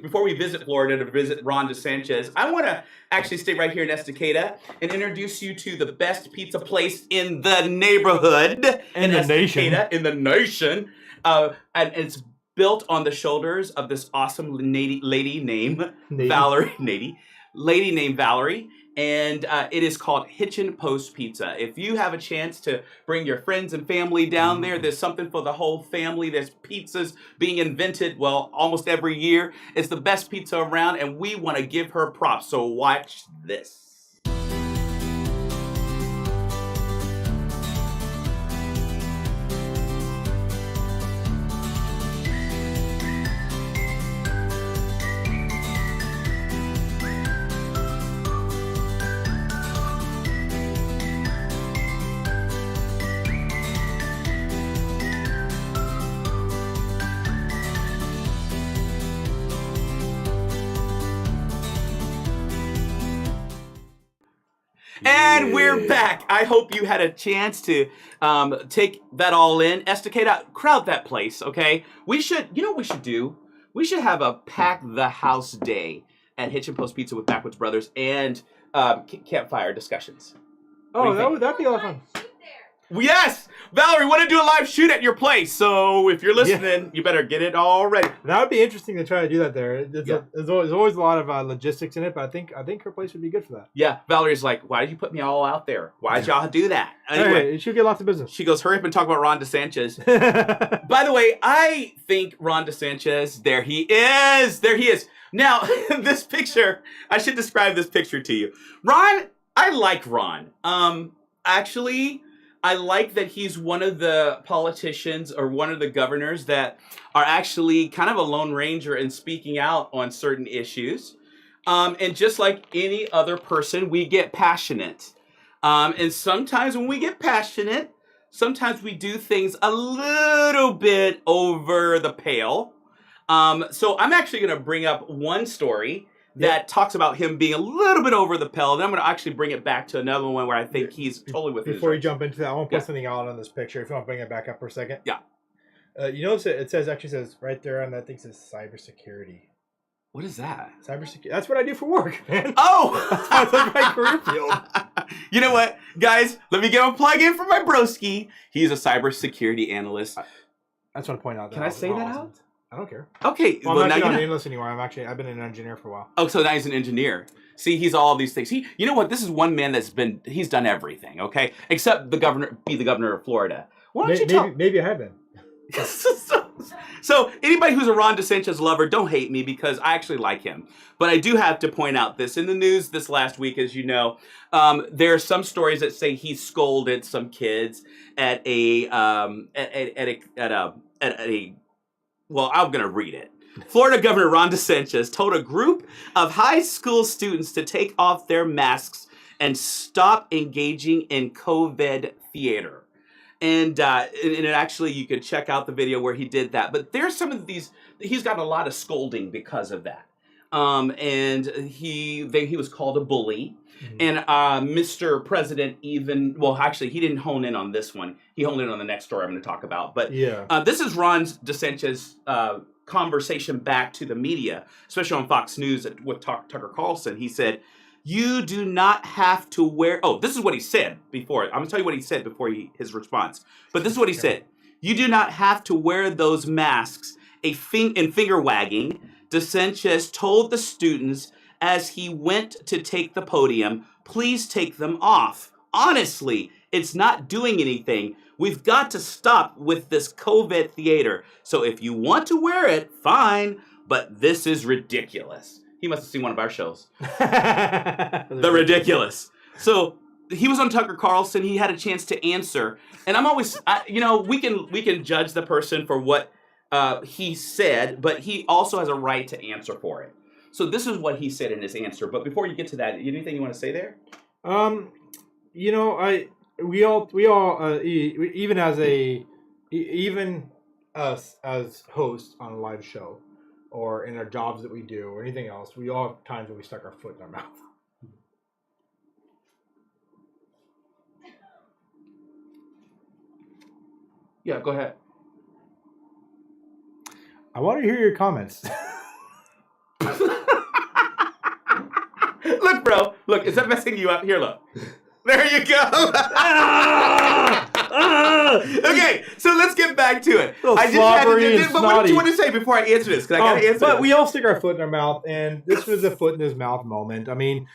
before we visit Florida to visit Ron DeSanchez, I want to actually stay right here in Estacada and introduce you to the best pizza place in the neighborhood. In the nation. In the nation. And it's built on the shoulders of this awesome lady named Valerie. Lady named Valerie. And it is called Hitching Post Pizza. If you have a chance to bring your friends and family down there, there's something for the whole family. There's pizzas being invented, almost every year. It's the best pizza around, and we want to give her props. So watch this. And we're back. I hope you had a chance to take that all in. Estacada, crowd that place, okay? We should do? We should have a pack the house day at Hitch and Post Pizza with Backwoods Brothers and campfire discussions. Oh, that'd be a lot of fun. Yes! Valerie, want to do a live shoot at your place. So if you're listening, you better get it all ready. That would be interesting to try to do that there. There's always a lot of logistics in it, but I think her place would be good for that. Yeah, Valerie's like, why did you put me all out there? Why did y'all do that? Anyway, she'll get lots of business. She goes, hurry up and talk about Ron DeSanchez. By the way, I think Ron DeSanchez, there he is. Now, this picture, I should describe this picture to you. Ron, I like Ron. Actually, I like that he's one of the politicians or one of the governors that are actually kind of a lone ranger and speaking out on certain issues. And just like any other person, we get passionate. And sometimes when we get passionate, sometimes we do things a little bit over the pale. So I'm actually going to bring up one story that talks about him being a little bit over the pale. Then I'm going to actually bring it back to another one where I think he's totally within his Before you jump into that, I want to put something out on this picture. If you want to bring it back up for a second. Yeah. You notice it says right there on that thing says cybersecurity. What is that? Cybersecurity. That's what I do for work, man. Oh! That's my career field. You know what? Guys, let me give a plug in for my broski. He's a cybersecurity analyst. I just want to point out that. Can I say that out? I don't care. Okay. Well, I'm actually not an analyst anymore. I've been an engineer for a while. Oh, so now he's an engineer. See, he's all these things. You know what? This is one man he's done everything, okay? Except the governor of Florida. Why don't you maybe I have been. So anybody who's a Ron DeSanchez lover, don't hate me because I actually like him. But I do have to point out this. In the news this last week, as you know, there are some stories that say he scolded some kids at well, I'm going to read it. Florida Governor Ron DeSanchez told a group of high school students to take off their masks and stop engaging in COVID theater. And actually, you could check out the video where he did that. But there's some of these, he's got a lot of scolding because of that. And he was called a bully. Mm-hmm. And Mr. President he didn't hone in on this one. He honed in on the next story I'm going to talk about. But this is Ron DeSanchez's conversation back to the media, especially on Fox News with Tucker Carlson. He said, you do not have to wear... Oh, this is what he said before. I'm going to tell you what he said before his response. But this is what he said. You do not have to wear those masks. In finger wagging, DeSanchez told the students as he went to take the podium, please take them off. honestly, it's not doing anything. We've got to stop with this COVID theater. So if you want to wear it, fine, but this is ridiculous. He must have seen one of our shows. The Ridiculous. So he was on Tucker Carlson. He had a chance to answer. And I'm always, we can judge the person for what he said, but he also has a right to answer for it. So this is what he said in his answer. But before you get to that, anything you want to say there? Even us as hosts on a live show, or in our jobs that we do, or anything else, we all have times when we stuck our foot in our mouth. Yeah, go ahead. I want to hear your comments. Look, bro. Look, is that messing you up? Here, look. There you go. Okay, so let's get back to it. I just had to, but what did you want to say before I answer this? Because I got to answer. But we all stick our foot in our mouth, and this was a foot in his mouth moment. I mean,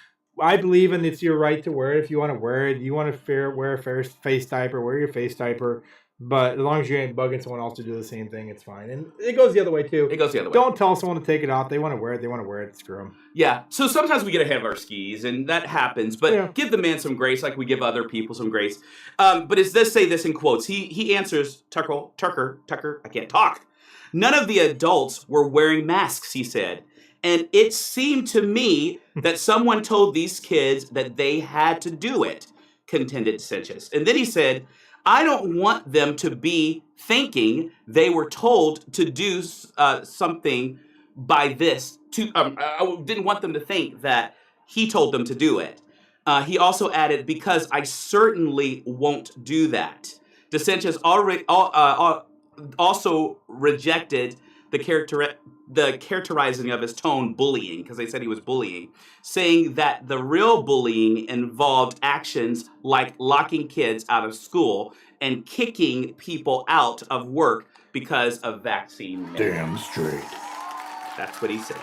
I believe in it's your right to wear it if you want to wear it. You want to wear a face diaper, wear your face diaper. But as long as you ain't bugging someone else to do the same thing, it's fine. And it goes the other way, too. It goes the other way. Don't tell someone to take it off. They want to wear it. They want to wear it. Screw them. Yeah. So sometimes we get ahead of our skis, and that happens. But give the man some grace like we give other people some grace. But it does say this in quotes. He answers, Tucker, I can't talk. None of the adults were wearing masks, he said. And it seemed to me that someone told these kids that they had to do it, contended Sanchez. And then he said, I don't want them to be thinking they were told to do something by this. I didn't want them to think that he told them to do it. He also added, because I certainly won't do that. DeSanchez already also rejected the characterizing of his tone bullying, because they said he was bullying, saying that the real bullying involved actions like locking kids out of school and kicking people out of work because of vaccine mandates. Damn straight. That's what he said.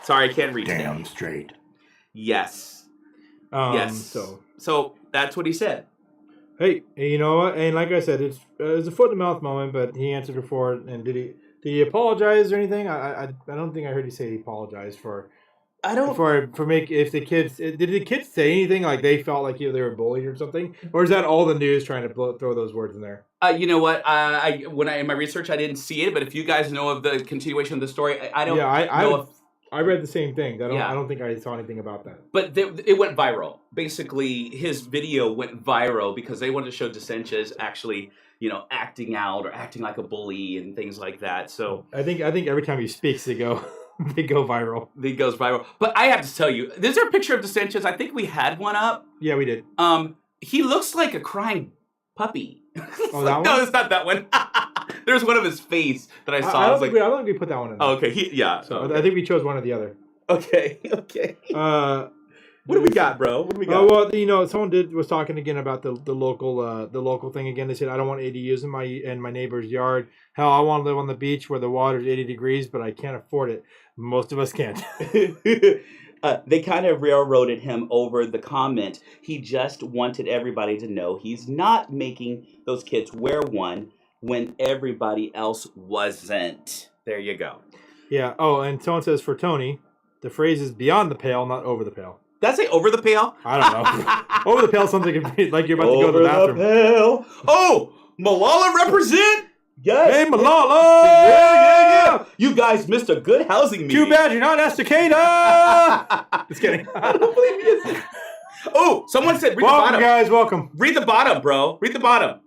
Sorry, I can't read it. Damn straight. Yes. Yes. So that's what he said. Hey, you know what? And like I said, it's a foot in the mouth moment, but he answered it for it. And did he apologize or anything? I don't think I heard you say he apologized for. I don't if the kids did the kids say anything like they felt like they were bullied or something, or is that all the news trying to throw those words in there? You know what? In my research I didn't see it, but if you guys know of the continuation of the story, I don't know if. I read the same thing. I don't think I saw anything about that. But it went viral. Basically, his video went viral because they wanted to show DeSanchez actually, acting out or acting like a bully and things like that. So I think every time he speaks, they go viral. It goes viral. But I have to tell you, is there a picture of DeSanchez? I think we had one up. Yeah, we did. He looks like a crying puppy. Oh, that one? No, it's not that one. There's one of his face that I saw. I don't think we put that one in there. Oh, okay. So okay. I think we chose one or the other. Okay. What do we got, bro? What do we got? Someone was talking again about the local thing again. They said, I don't want ADUs in my neighbor's yard. Hell, I want to live on the beach where the water's 80 degrees, but I can't afford it. Most of us can't. They kind of railroaded him over the comment. He just wanted everybody to know he's not making those kids wear one when everybody else wasn't. There you go. Yeah. Oh, and someone says for Tony, the phrase is beyond the pale, not over the pale. Did I say over the pail? I don't know. Over the pail sounds like you're about to go to the bathroom. Over the pail. Oh, Malala represent? Yes. Hey, Malala! Yeah. You guys missed a good housing meeting. Too bad you're not Estacada! Just kidding. I don't believe he is. Oh, someone said read the bottom. Welcome, guys. Welcome. Read the bottom, bro. Read the bottom.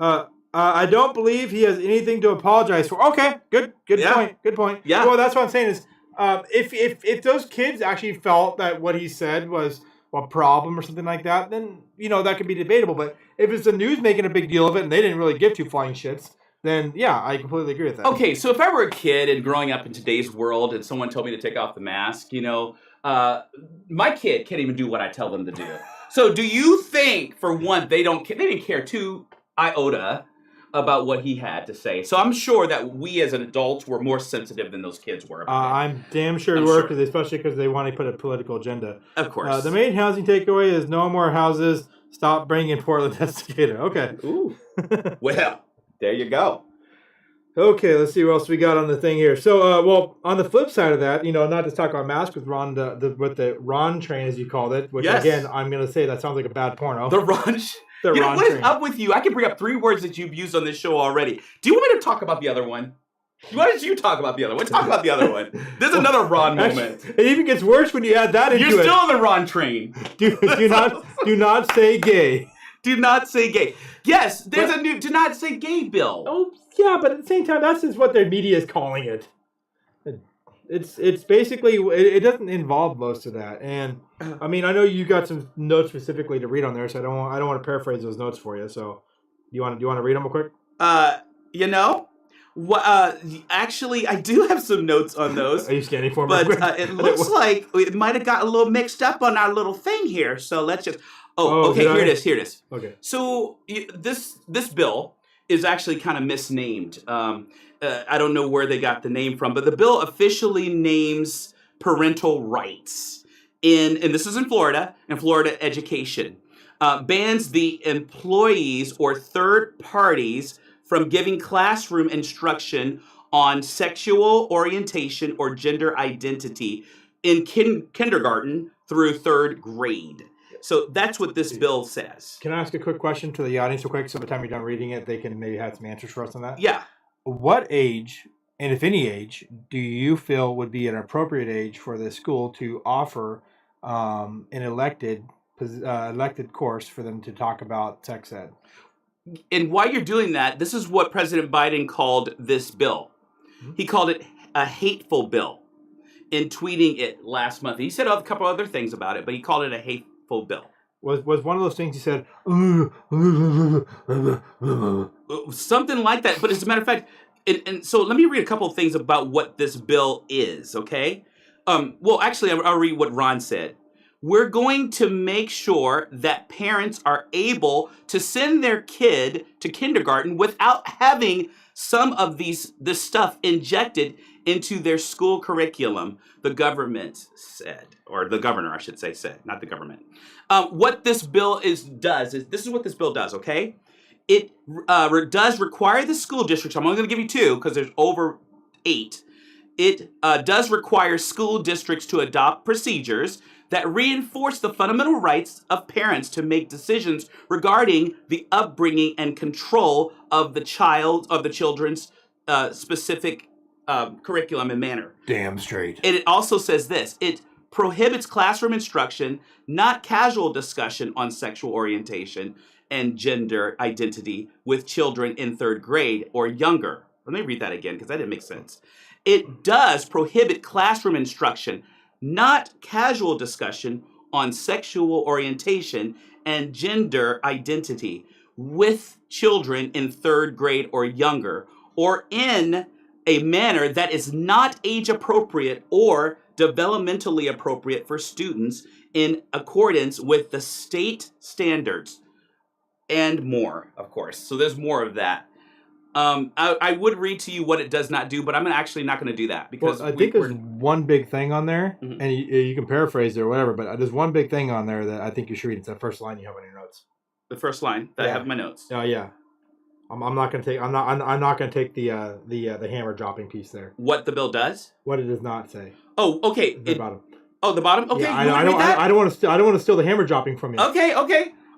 I don't believe he has anything to apologize for. Okay, good point. Good point. Yeah. Well, that's what I'm saying is, if those kids actually felt that what he said was a problem or something like that, then that could be debatable. But if it's the news making a big deal of it and they didn't really give two flying shits, then yeah, I completely agree with that. Okay, so if I were a kid and growing up in today's world and someone told me to take off the mask, my kid can't even do what I tell them to do. So do you think, for one, they didn't care two iota about what he had to say? So I'm sure that we as an adults were more sensitive than those kids were. I'm damn sure we were, especially because they want to put a political agenda. Of course. The main housing takeaway is no more houses Stop bringing Portland Testicator. Okay. Ooh. Well, there you go. Okay, let's see what else we got on the thing here. So, well, on the flip side of that, not to talk about masks with Ron, with the Ron train, as you called it, which again, I'm going to say that sounds like a bad porno. The Ron. What is up with you? I can bring up 3 words that you've used on this show already. Do you want me to talk about the other one? Why don't you talk about the other one? Talk about the other one. There's another Ron moment. It even gets worse when you add that into it. You're still on the Ron train. Do not say gay. Do not say gay. Yes, there's a new do not say gay bill. Oh, yeah, but at the same time, that's just what their media is calling it. It's basically, it doesn't involve most of that. And, I mean, I know you got some notes specifically to read on there, so I don't want to paraphrase those notes for you. So, do you want to read them real quick? Actually, I do have some notes on those. Are you scanning for me? But it looks like it might have got a little mixed up on our little thing here. So let's just. Okay. Here it is. Okay. So this bill is actually kind of misnamed. I don't know where they got the name from, but the bill officially names parental rights and this is in Florida education. Bans the employees or third parties from giving classroom instruction on sexual orientation or gender identity in kindergarten through 3rd grade. So that's what this bill says. Can I ask a quick question to the audience real quick? So by the time you're done reading it, they can maybe have some answers for us on that? Yeah. What age, and if any age, do you feel would be an appropriate age for the school to offer an elected course for them to talk about sex ed? And while you're doing that, this is what President Biden called this bill. Mm-hmm. He called it a hateful bill in tweeting it last month. He said a couple other things about it, but he called it a hateful bill. Was one of those things he said something like that? But as a matter of fact, and so let me read a couple of things about what this bill is, okay? Well, actually, I'll read what Ron said. We're going to make sure that parents are able to send their kid to kindergarten without having some of this stuff injected into their school curriculum, the government said, or the governor, I should say, said, not the government. What this bill does, this is what this bill does, okay? It does require the school districts, I'm only going to give you 2 because there's over 8. It does require school districts to adopt procedures that reinforce the fundamental rights of parents to make decisions regarding the upbringing and control of the children's specific curriculum and manner. Damn straight. And it also says this. It prohibits classroom instruction, not casual discussion on sexual orientation and gender identity with children in 3rd grade or younger. Let me read that again because that didn't make sense. It does prohibit classroom instruction, not casual discussion on sexual orientation and gender identity with children in 3rd grade or younger, or in a manner that is not age appropriate or developmentally appropriate for students in accordance with the state standards, and more, of course. So there's more of that. I would read to you what it does not do, but I'm actually not going to do that because I think there's one big thing on there, mm-hmm. and you can paraphrase it or whatever. But there's one big thing on there that I think you should read. It's that first line you have on your notes. The first line that I have in my notes. Oh yeah, I'm not going to take. I'm not going to take the hammer dropping piece there. What the bill does? What it does not say. Oh, okay. The bottom. Oh, the bottom. Okay. Yeah, I don't want to steal the hammer dropping from you. Okay.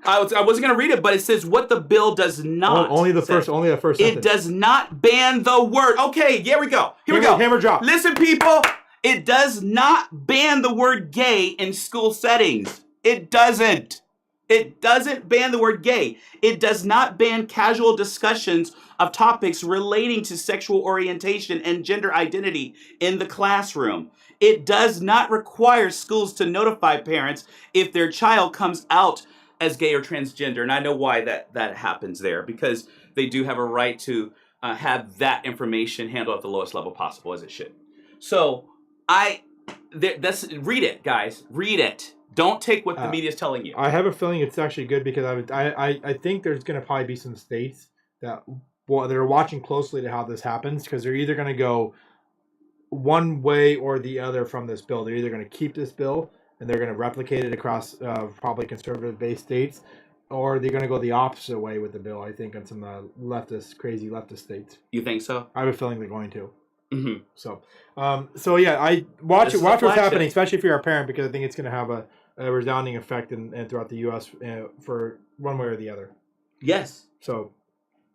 I wasn't going to read it, but it says what the bill does not. Only the first sentence. It does not ban the word. Okay, here we go. Here we go. Hammer drop. Listen, people. It does not ban the word gay in school settings. It doesn't. It doesn't ban the word gay. It does not ban casual discussions of topics relating to sexual orientation and gender identity in the classroom. It does not require schools to notify parents if their child comes out as gay or transgender, and I know why that happens there, because they do have a right to have that information handled at the lowest level possible, as it should. So read it, guys. Read it. Don't take what the media is telling you. I have a feeling it's actually good because I think there's going to probably be some states that they're watching closely to how this happens, because they're either going to go one way or the other from this bill. They're either going to keep this bill and they're going to replicate it across probably conservative-based states, or they're going to go the opposite way with the bill. I think on some crazy leftist states. You think so? I have a feeling they're going to. Mm-hmm. So yeah, I watch what's happening, especially if you're a parent, because I think it's going to have a resounding effect and throughout the U.S. For one way or the other. Yes. So,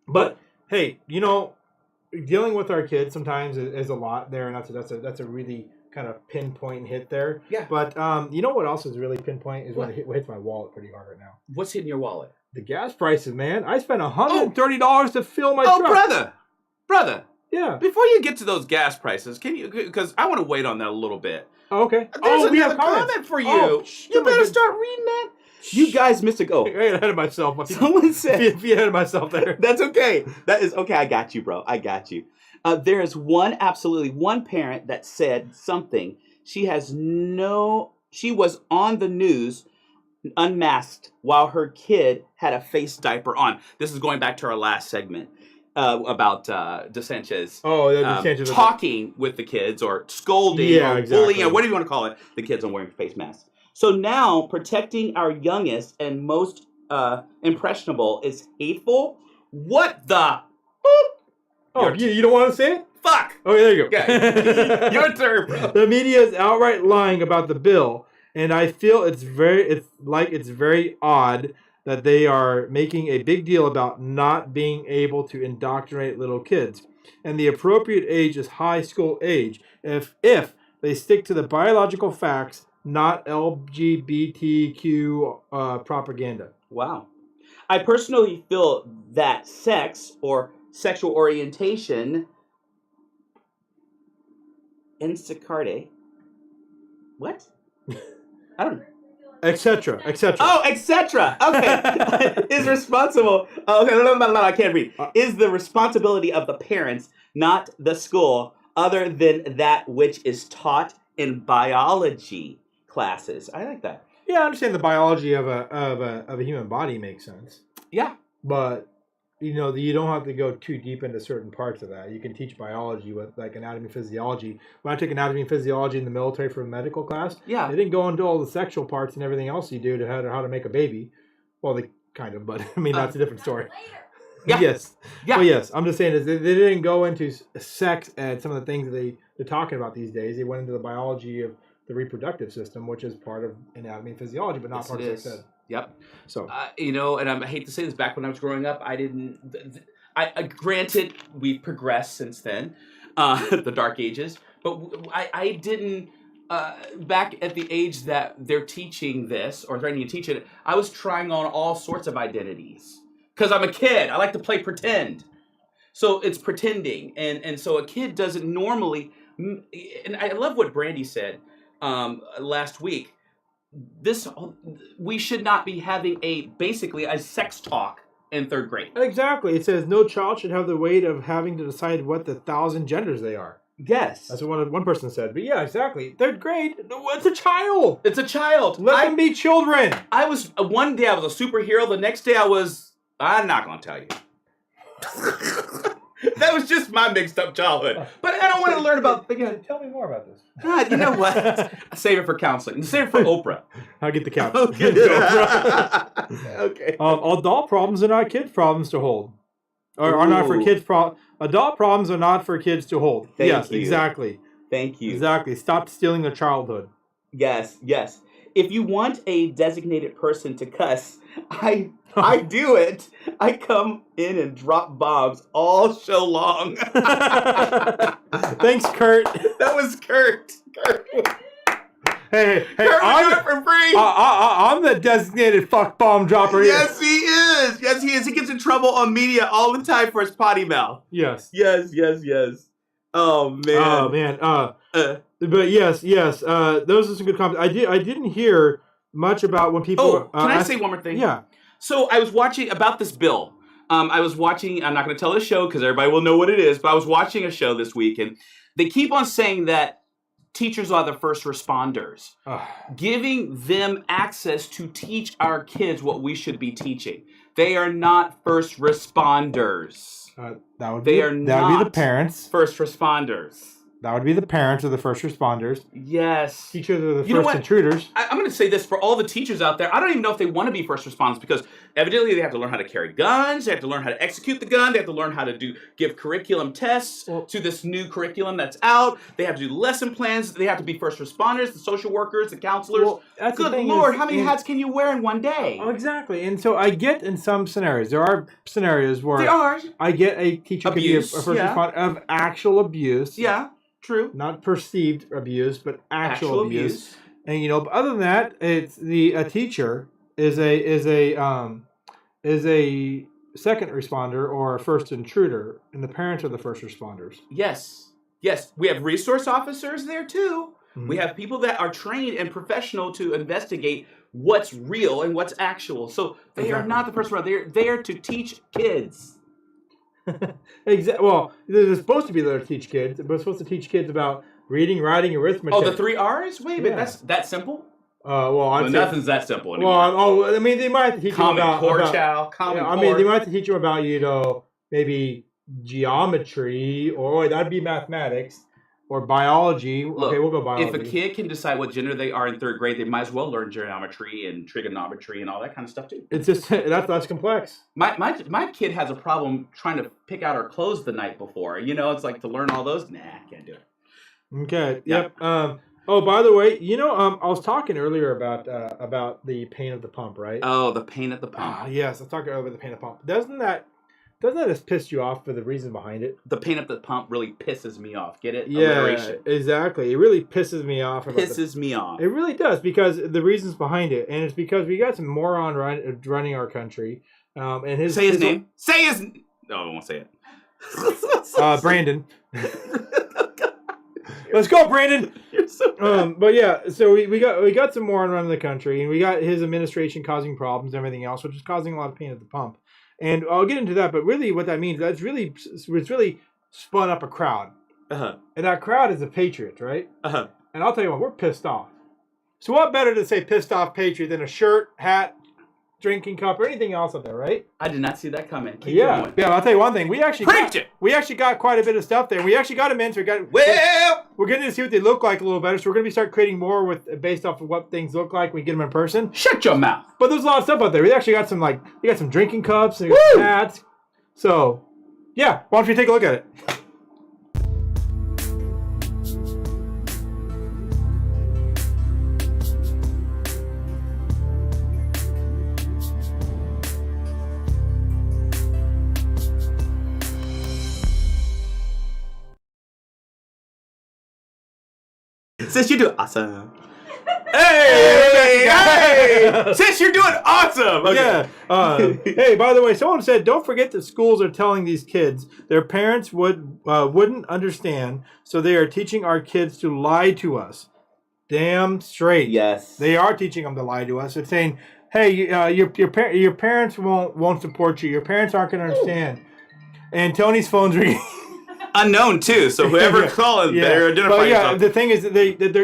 but hey, dealing with our kids sometimes is a lot there, and that's a really kind of pinpoint hit there. Yeah. But you know what else is really pinpoint is what hits my wallet pretty hard right now. What's hitting your wallet? The gas prices, man. I spent $130 to fill my truck. Oh, brother. Yeah. Before you get to those gas prices, can you? Because I want to wait on that a little bit. Oh, okay. There's another comment for you. Oh, you better start reading that. You guys missed a go. I got ahead of myself. Someone said, "If you ahead of myself there." That's okay. That is okay. I got you, bro. I got you. There is one parent that said something. She was on the news unmasked while her kid had a face diaper on. This is going back to our last segment about DeSanchez. DeSanchez talking with the kids or scolding or bullying or whatever you want to call it. The kids on wearing face masks. So now protecting our youngest and most impressionable is hateful. What the? Oh, you don't want to say it? Fuck. Oh, there you go. Okay. Your turn, bro. The media is outright lying about the bill, and I feel it's very odd that they are making a big deal about not being able to indoctrinate little kids. And the appropriate age is high school age. If they stick to the biological facts, not LGBTQ propaganda. Wow. I personally feel that sex or sexual orientation Instacarte. What? I don't know. Etc. Oh, etc. Okay. Is responsible. Okay, no, I can't read. Is the responsibility of the parents, not the school, other than that which is taught in biology classes. I like that. Yeah, I understand the biology of a human body makes sense. Yeah. But you don't have to go too deep into certain parts of that. You can teach biology with like anatomy and physiology. When I took anatomy and physiology in the military for a medical class, they didn't go into all the sexual parts and everything else you do to how to make a baby. Well, they kind of, but I mean that's a different story. Yeah. Yes. Yeah. Well, yes. I'm just saying is they didn't go into sex and some of the things that they're talking about these days. They went into the biology of the reproductive system, which is part of anatomy and physiology, but not part of sex ed. Yep. So and I hate to say this, back when I was growing up, I didn't. Granted, we've progressed since then, the dark ages, but I didn't. Back at the age that they're teaching this or threatening to teach it, I was trying on all sorts of identities because I'm a kid. I like to play pretend, so it's pretending, and so a kid doesn't normally. And I love what Brandy said last week. We should not be having basically a sex talk in third grade. Exactly. It says no child should have the weight of having to decide what the 1,000 genders they are. Yes. That's what one person said. But yeah, exactly. Third grade, it's a child. It's a child. Let them be children. One day I was a superhero. The next day I'm not going to tell you. That was just my mixed up childhood. But I don't want to learn about... Again, tell me more about this. God, you know what? Save it for counseling. Save it for Oprah. I'll get the counsel. Okay. Okay. Adult problems are not kids' problems to hold. Or are not for kids' Adult problems are not for kids to hold. Thank you. Exactly. Thank you. Exactly. Stop stealing their childhood. Yes. If you want a designated person to cuss, I do it. I come in and drop bombs all show long. Thanks, Kurt. That was Kurt. Hey, Kurt, I'm it for free. I'm the designated fuck bomb dropper here. Yes, he is. Yes, he is. He gets in trouble on media all the time for his potty mouth. Yes. Oh man. But yes. Those are some good comments. I didn't hear much about when people. Can I say one more thing? Yeah. So I was watching about this bill. I'm not going to tell the show because everybody will know what it is, but I was watching a show this week, and they keep on saying that teachers are the first responders, giving them access to teach our kids what we should be teaching. They are not first responders. That would be the parents. First responders. That would be the parents of the first responders. Yes. Teachers are the first intruders. I'm going to say this for all the teachers out there. I don't even know if they want to be first responders because evidently they have to learn how to carry guns. They have to learn how to execute the gun. They have to learn how to give curriculum tests to this new curriculum that's out. They have to do lesson plans. They have to be first responders, the social workers, the counselors. Well, good Lord, how many hats can you wear in one day? Oh, exactly. And so I get in some scenarios, there are scenarios where I get a teacher could be a first responder of actual abuse. Yeah, true. Not perceived abuse, but actual abuse. And but other than that, it's a teacher is a second responder or a first intruder, and the parents are the first responders. Yes. We have resource officers there too. Mm-hmm. We have people that are trained and professional to investigate what's real and what's actual. So they are not the first responder. They're there to teach kids. Exactly. Well, they're supposed to be there to teach kids. They're supposed to teach kids about reading, writing, arithmetic. Oh, the 3 R's? Wait a minute, that's that simple? Nothing's that simple anymore. Well, I mean, they might have to teach you about... Core. They might have to teach you about, maybe geometry, or that'd be mathematics, or biology. Look, okay, we'll go biology. If a kid can decide what gender they are in 3rd grade, they might as well learn geometry and trigonometry and all that kind of stuff too. It's just, that's complex. My kid has a problem trying to pick out her clothes the night before. It's like to learn all those. Nah, can't do it. Okay. Yep. Oh, by the way, I was talking earlier about the pain of the pump, right? Oh, the pain at the pump. Yes, I was talking earlier about the pain of the pump. Doesn't that just piss you off for the reason behind it? The pain at the pump really pisses me off. Get it? Yeah, exactly. It really pisses me off. It really does, because the reasons behind it, and it's because we got some moron running our country. And his name. No, I won't say it. Brandon. Let's go, Brandon. You're so bad. But yeah, so we got some moron running the country, and we got his administration causing problems and everything else, which is causing a lot of pain at the pump. And I'll get into that, but really what that means, it's really spun up a crowd. Uh-huh. And that crowd is the Patriots, right? Uh-huh. And I'll tell you what, we're pissed off. So what better to say pissed off Patriot than a shirt, hat, drinking cup, or anything else out there, right? I did not see that coming. Keep going. Yeah, I'll tell you one thing. We actually got quite a bit of stuff there. We actually got them in, so we're getting to see what they look like a little better. So we're going to start creating more based off of what things look like when we get them in person. Shut your mouth. But there's a lot of stuff out there. We actually got some we got some drinking cups and some hats. So yeah, why don't you take a look at it? Since you're doing awesome. Hey! Since you're doing awesome. Okay. Yeah. Hey, by the way, someone said, don't forget that schools are telling these kids their parents wouldn't understand, so they are teaching our kids to lie to us. Damn straight. Yes. They are teaching them to lie to us. It's saying, hey, your parents won't support you. Your parents aren't going to understand. And Tony's phone's ringing. Unknown too, so whoever calling better identify yourself. The thing is that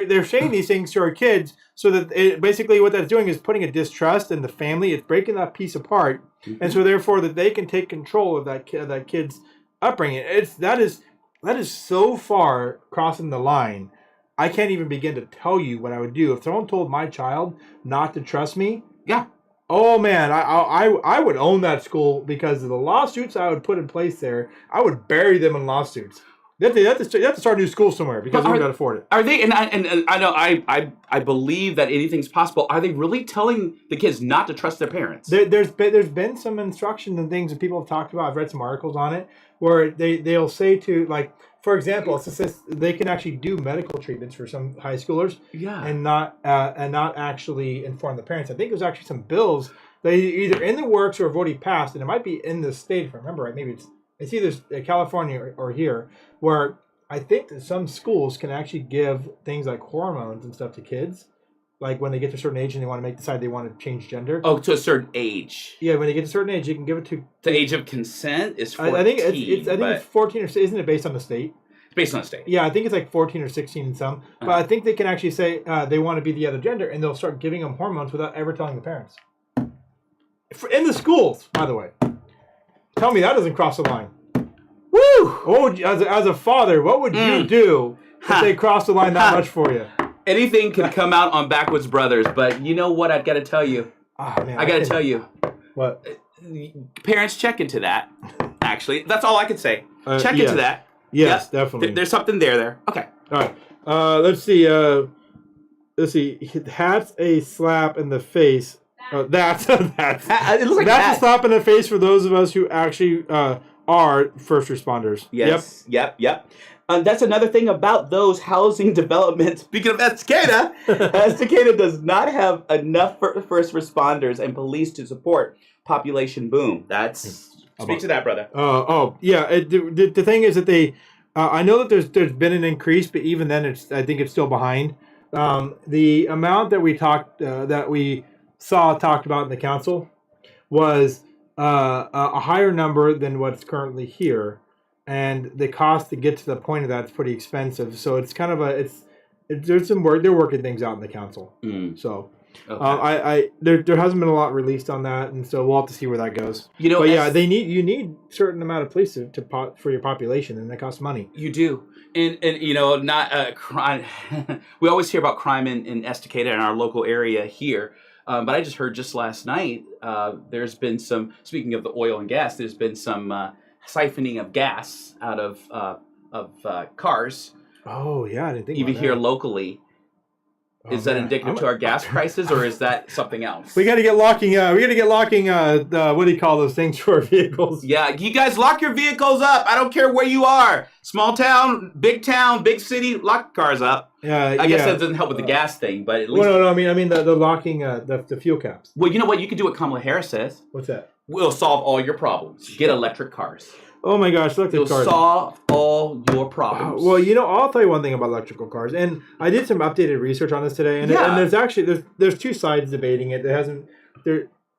they're saying these things to our kids, so that basically what that's doing is putting a distrust in the family. It's breaking that piece apart, and so therefore that they can take control of that kid's upbringing. That is so far crossing the line. I can't even begin to tell you what I would do if someone told my child not to trust me. Yeah. Oh man, I would own that school, because of the lawsuits I would put in place there. I would bury them in lawsuits. They have to start a new school somewhere, because we can't afford it. Are they? And I know I believe that anything's possible. Are they really telling the kids not to trust their parents? There's been some instructions and things that people have talked about. I've read some articles on it where they'll say to, like, for example, they can actually do medical treatments for some high schoolers, and not actually inform the parents. I think there's actually some bills that either in the works or have already passed, and it might be in the state, if I remember right. Maybe it's either California or here, where I think that some schools can actually give things like hormones and stuff to kids, like when they get to a certain age and they want to decide they want to change gender. Oh, to a certain age. Yeah, when they get to a certain age, you can give it to... The age of consent is 14. I think it's 14, or isn't it based on the state? It's based on the state. Yeah, I think it's like 14 or 16 in some. But I think they can actually say they want to be the other gender, and they'll start giving them hormones without ever telling the parents. In the schools, by the way. Tell me that doesn't cross the line. Woo! Oh, as a father, what would you do if they crossed the line that much for you? Anything could come out on Backwoods Brothers, but you know what? I've got to tell you. Oh, man, I got to tell you. What? Parents, check into that. Actually, that's all I can say. Check into that. Yes, definitely. There's something there. Okay. All right. Let's see. That's a slap in the face. That's it looks like that's a slap in the face for those of us who actually are first responders. Yes. Yep. That's another thing about those housing developments. Speaking of Estacada, Estacada does not have enough first responders and police to support population boom. Speak to that, brother. Yeah. The thing is that they, I know that there's been an increase, but even then, I think it's still behind. The amount that we talked about in the council was a higher number than what's currently here. And the cost to get to the point of that is pretty expensive. So it's kind of there's some work. They're working things out in the council. So there hasn't been a lot released on that, and so we'll have to see where that goes. You need certain amount of police for your population, and that costs money. You do, and not crime. We always hear about crime in Estacada in our local area here. But I just heard just last night there's been some. Speaking of the oil and gas, there's been some. Siphoning of gas out of cars. Oh yeah, I didn't think even here locally. Is that indicative to our gas prices, or is that something else? We got to get locking. What do you call those things for our vehicles? Yeah, you guys lock your vehicles up. I don't care where you are. Small town, big city, lock cars up. I guess that doesn't help with the gas thing, but at least. Well, no. I mean the locking the fuel caps. Well, you know what? You can do what Kamala Harris says. What's that? We'll solve all your problems. Get electric cars. Oh my gosh, electric cars. It'll solve all your problems. Well, I'll tell you one thing about electrical cars, and I did some updated research on this today, and there's actually there's two sides debating it.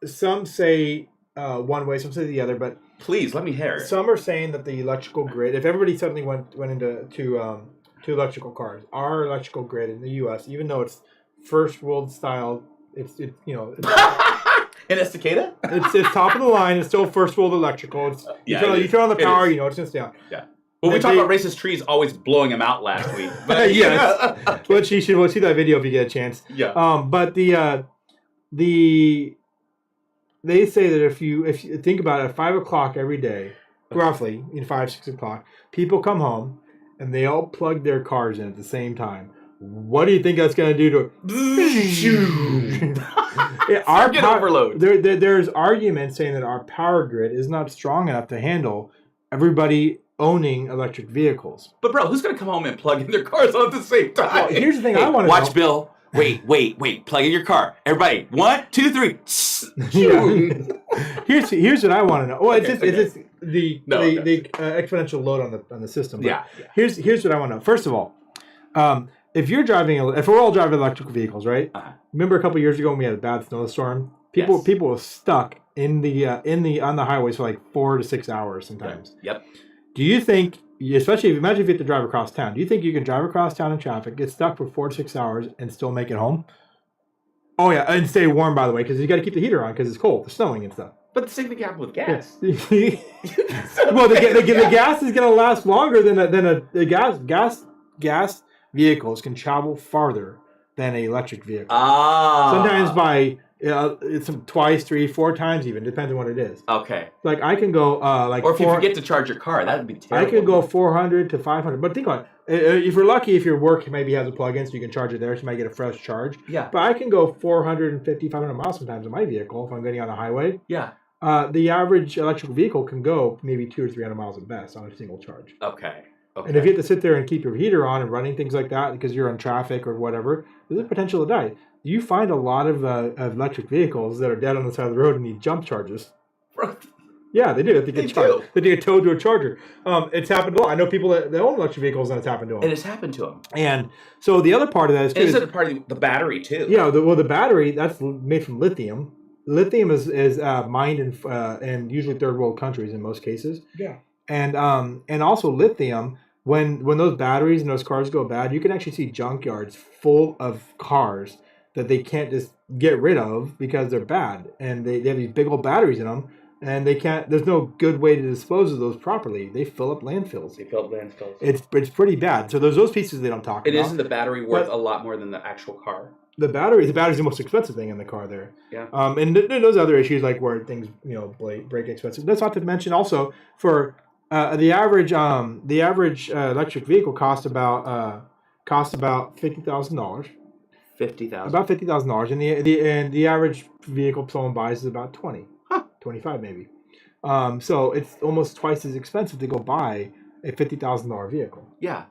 Some say one way, some say the other, but please let me hear it. Some are saying that the electrical grid, if everybody suddenly went into electrical cars, our electrical grid in the U.S., even though it's first world style, it's in Estacada? It's top of the line. It's still first world electrical. You turn on the power, it's going to stay on. Yeah. Well, we talked about racist trees always blowing them out last week. But, yes. Well, you should see that video if you get a chance. Yeah. But they say that if you think about it, at 5 o'clock every day, roughly, 5, 6 o'clock, people come home and they all plug their cars in at the same time. What do you think that's going to do to our overload? There's arguments saying that our power grid is not strong enough to handle everybody owning electric vehicles. But bro, who's going to come home and plug in their cars all at the same time? Well, here's the thing I want to watch, Bill. Wait. Plug in your car. Everybody, 1, 2, 3. Here's what I want to know. Well, it's just the exponential load on the system. But here's what I want to know. First of all, if we're all driving electric vehicles, right? Remember a couple years ago when we had a bad snowstorm? People were stuck on the highways for like 4 to 6 hours sometimes. Yep. Do you think, especially imagine if you have to drive across town, do you think you can drive across town in traffic, get stuck for 4 to 6 hours, and still make it home? Oh yeah, and stay warm, by the way, because you got to keep the heater on because it's cold, it's snowing and stuff. But the same thing happened with gas. Well, the gas is going to last longer than the gas vehicles can travel farther than an electric vehicle. Sometimes by it's twice, 3, 4 times even, depends on what it is. Okay. Like I can go or if you forget to charge your car, that would be terrible. I could go 400 to 500. But think about it. If you're lucky, if your work maybe has a plug-in, so you can charge it there, so you might get a fresh charge. Yeah. But I can go 450, 500 miles sometimes in my vehicle if I'm getting on a highway. Yeah. The average electric vehicle can go maybe 200 or 300 miles at best on a single charge. Okay. And if you have to sit there and keep your heater on and running things like that because you're on traffic or whatever, there's a potential to die. You find a lot of electric vehicles that are dead on the side of the road and need jump charges. Yeah, they do. They get towed to a charger. It's happened a lot. I know people that own electric vehicles and it's happened to them. It has happened to them. And so the other part of that is a part of the battery too. Yeah, the battery that's made from lithium. Lithium is mined in usually third world countries in most cases. Yeah. And also lithium. When those batteries and those cars go bad, you can actually see junkyards full of cars that they can't just get rid of because they're bad. And they have these big old batteries in them. and they can't. There's no good way to dispose of those properly. They fill up landfills. It's pretty bad. So there's those pieces they don't talk about. Isn't the battery worth a lot more than the actual car? The battery's the most expensive thing in the car there. Yeah. And those other issues like where things break expensive. That's not to mention also for the average electric vehicle costs about $50,000. $50,000. About $50,000, and the average vehicle someone buys is about 25 maybe. So it's almost twice as expensive to go buy a $50,000 vehicle. Yeah.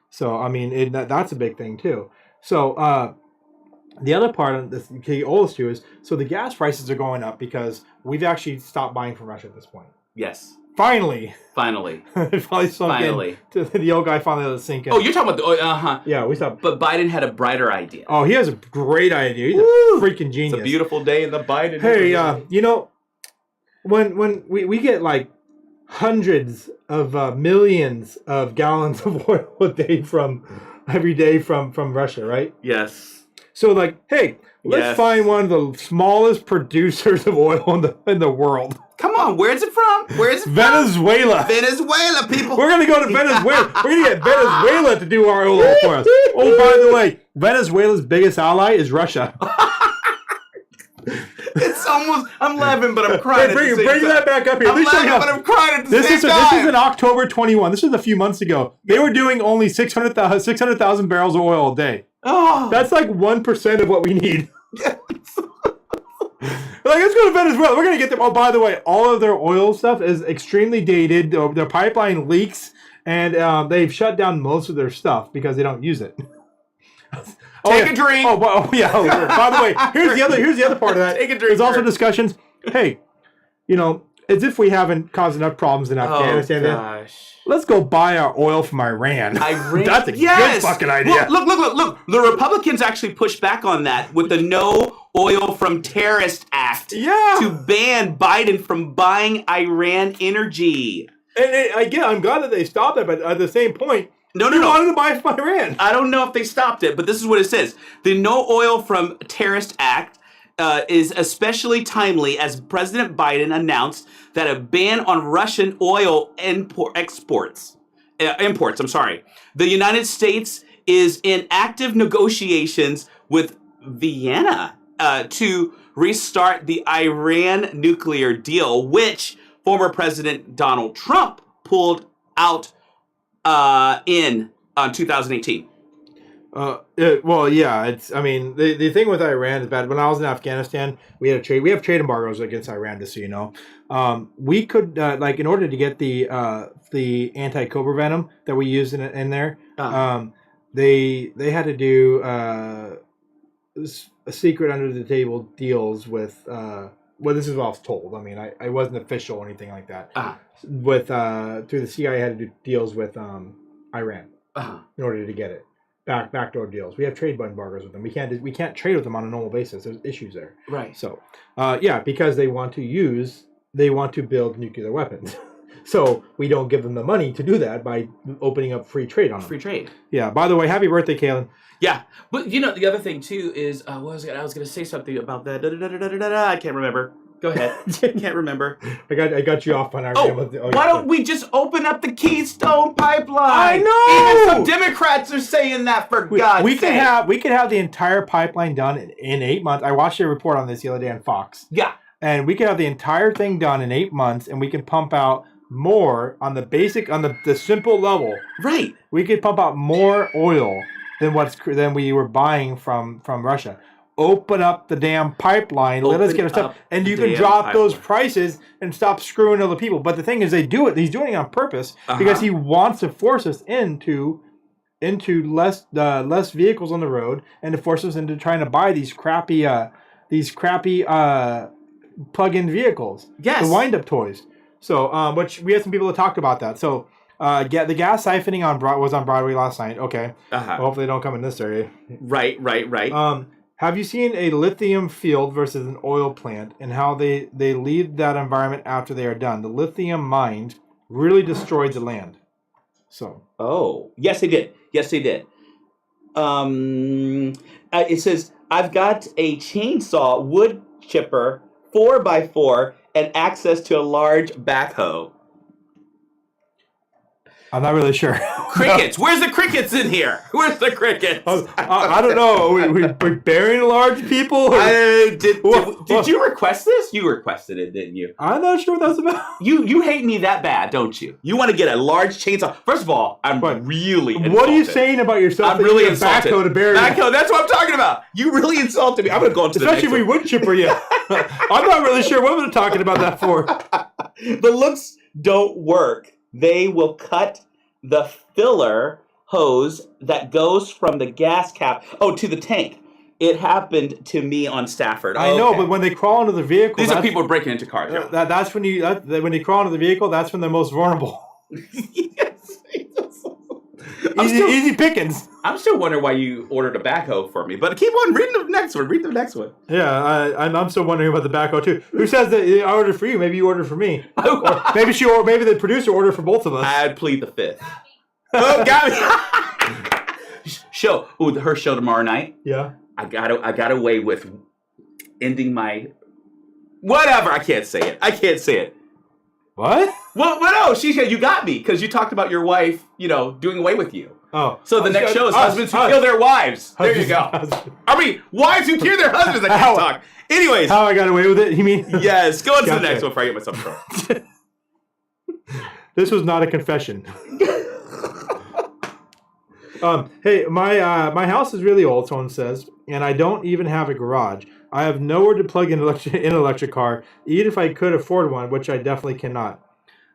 So I mean that's a big thing too. So the other part of this oil issue is so the gas prices are going up because we've actually stopped buying from Russia at this point. Yes. Finally. Finally. Finally. The old guy finally let it sink in. Oh, you're talking about the oil, Yeah, we stopped. But Biden had a brighter idea. Oh, he has a great idea. He's a freaking genius. It's a beautiful day in the Biden. Hey, when we get like hundreds of millions of gallons of oil every day from Russia, right? Yes. So like, hey, let's find one of the smallest producers of oil in the world. Come on, where's it from? Venezuela. Venezuela, people. We're going to go to Venezuela. We're going to get Venezuela to do our oil for us. Oh, by the way, Venezuela's biggest ally is Russia. It's almost, I'm laughing, but I'm crying. Hey, bring that back up here. I'm laughing, but I'm crying at the same time. This is in October 21. This is a few months ago. They were doing only 600,000 barrels of oil a day. Oh. That's like 1% of what we need. Yes. Like, let's go to Venezuela. We're going to get them. Oh, by the way, all of their oil stuff is extremely dated. Their pipeline leaks, and they've shut down most of their stuff because they don't use it. Take a drink. Oh, yeah. By the way, here's the other part of that. Take a drink. There's also discussions. Hey, as if we haven't caused enough problems in Afghanistan. Oh, gosh. Let's go buy our oil from Iran. That's a good fucking idea. Look. The Republicans actually pushed back on that with the No Oil from Terrorist Act to ban Biden from buying Iran energy. And again, I'm glad that they stopped it, but at the same point, No. wanted to buy from Iran. I don't know if they stopped it, but this is what it says. The No Oil from Terrorist Act is especially timely as President Biden announced that a ban on Russian oil imports. The United States is in active negotiations with Vienna to restart the Iran nuclear deal, which former President Donald Trump pulled out in 2018. The thing with Iran is bad. When I was in Afghanistan, we have trade embargoes against Iran, just so you know. We could in order to get the anti-cobra venom that we used in there, they had to do a secret under the table deals with this is what I was told. I mean, I wasn't official or anything like that. With through the CIA, had to do deals with Iran in order to get it. Backdoor deals. We have trade embargoes with them. We can't trade with them on a normal basis. There's issues there. Right. So, because they want to build nuclear weapons. So we don't give them the money to do that by opening up free trade on them. Free trade. Yeah. By the way, happy birthday, Kaylin. Yeah, but the other thing too is I was going to say something about that. I can't remember. Go ahead. Can't remember. I got you off on our. Why don't we just open up the Keystone Pipeline? I know. Even some Democrats are saying that for God's sake. We could have the entire pipeline done in 8 months. I watched a report on this the other day on Fox. Yeah. And we could have the entire thing done in 8 months, and we can pump out more on the simple level. Right. We could pump out more oil than we were buying from Russia. Open up the damn pipeline. Let us get our stuff, and you can drop those prices and stop screwing other people. But the thing is, they do it. He's doing it on purpose because he wants to force us into less vehicles on the road and to force us into trying to buy these crappy plug-in vehocles. Yes, the wind-up toys. So, which we had some people that talked about that. So, the gas siphoning was on Broadway last night. Okay, well, hopefully they don't come in this area. Right. Have you seen a lithium field versus an oil plant and how they leave that environment after they are done? The lithium mines really destroyed the land. So. Oh, yes, they did. It says, I've got a chainsaw wood chipper 4x4 and access to a large backhoe. I'm not really sure. Crickets. Where's the crickets in here? Where's the crickets? I don't know. We're burying large people? Did you request this? You requested it, didn't you? I'm not sure what that's about. You hate me that bad, don't you? You want to get a large chainsaw. First of all, I'm really insulted. What are you saying about yourself? I'm really insulted. Backhoe to bury. Backhoe, that's what I'm talking about. You really insulted me. I'm going to go into Especially if we wood chipper you. I'm not really sure what we're talking about that for. The looks don't work. They will cut the filler hose that goes from the gas cap to the tank. It happened to me on Stafford. I know, but when they crawl into the vehicle, these are people breaking into cars. That's when when they crawl into the vehicle. That's when they're most vulnerable. Yes. Easy pickings. I'm still wondering why you ordered a backhoe for me, but keep on reading the next one. Read the next one. Yeah, I'm still wondering about the backhoe too. Who says that I ordered for you? Maybe you ordered for me. Or maybe the producer ordered for both of us. I'd plead the fifth. Oh, got me. Her show tomorrow night. Yeah. I got away with ending my whatever. I can't say it. What? Well, no, she said you got me because you talked about your wife, doing away with you. Oh. So the next show is husbands who kill their wives. There you go. I mean, wives who kill their husbands. I can't talk. Anyways. How I got away with it, you mean? Yes. Go on to the next one before I get myself in trouble. This was not a confession. Hey, my house is really old, someone says, and I don't even have a garage. I have nowhere to plug in an electric car, even if I could afford one, which I definitely cannot.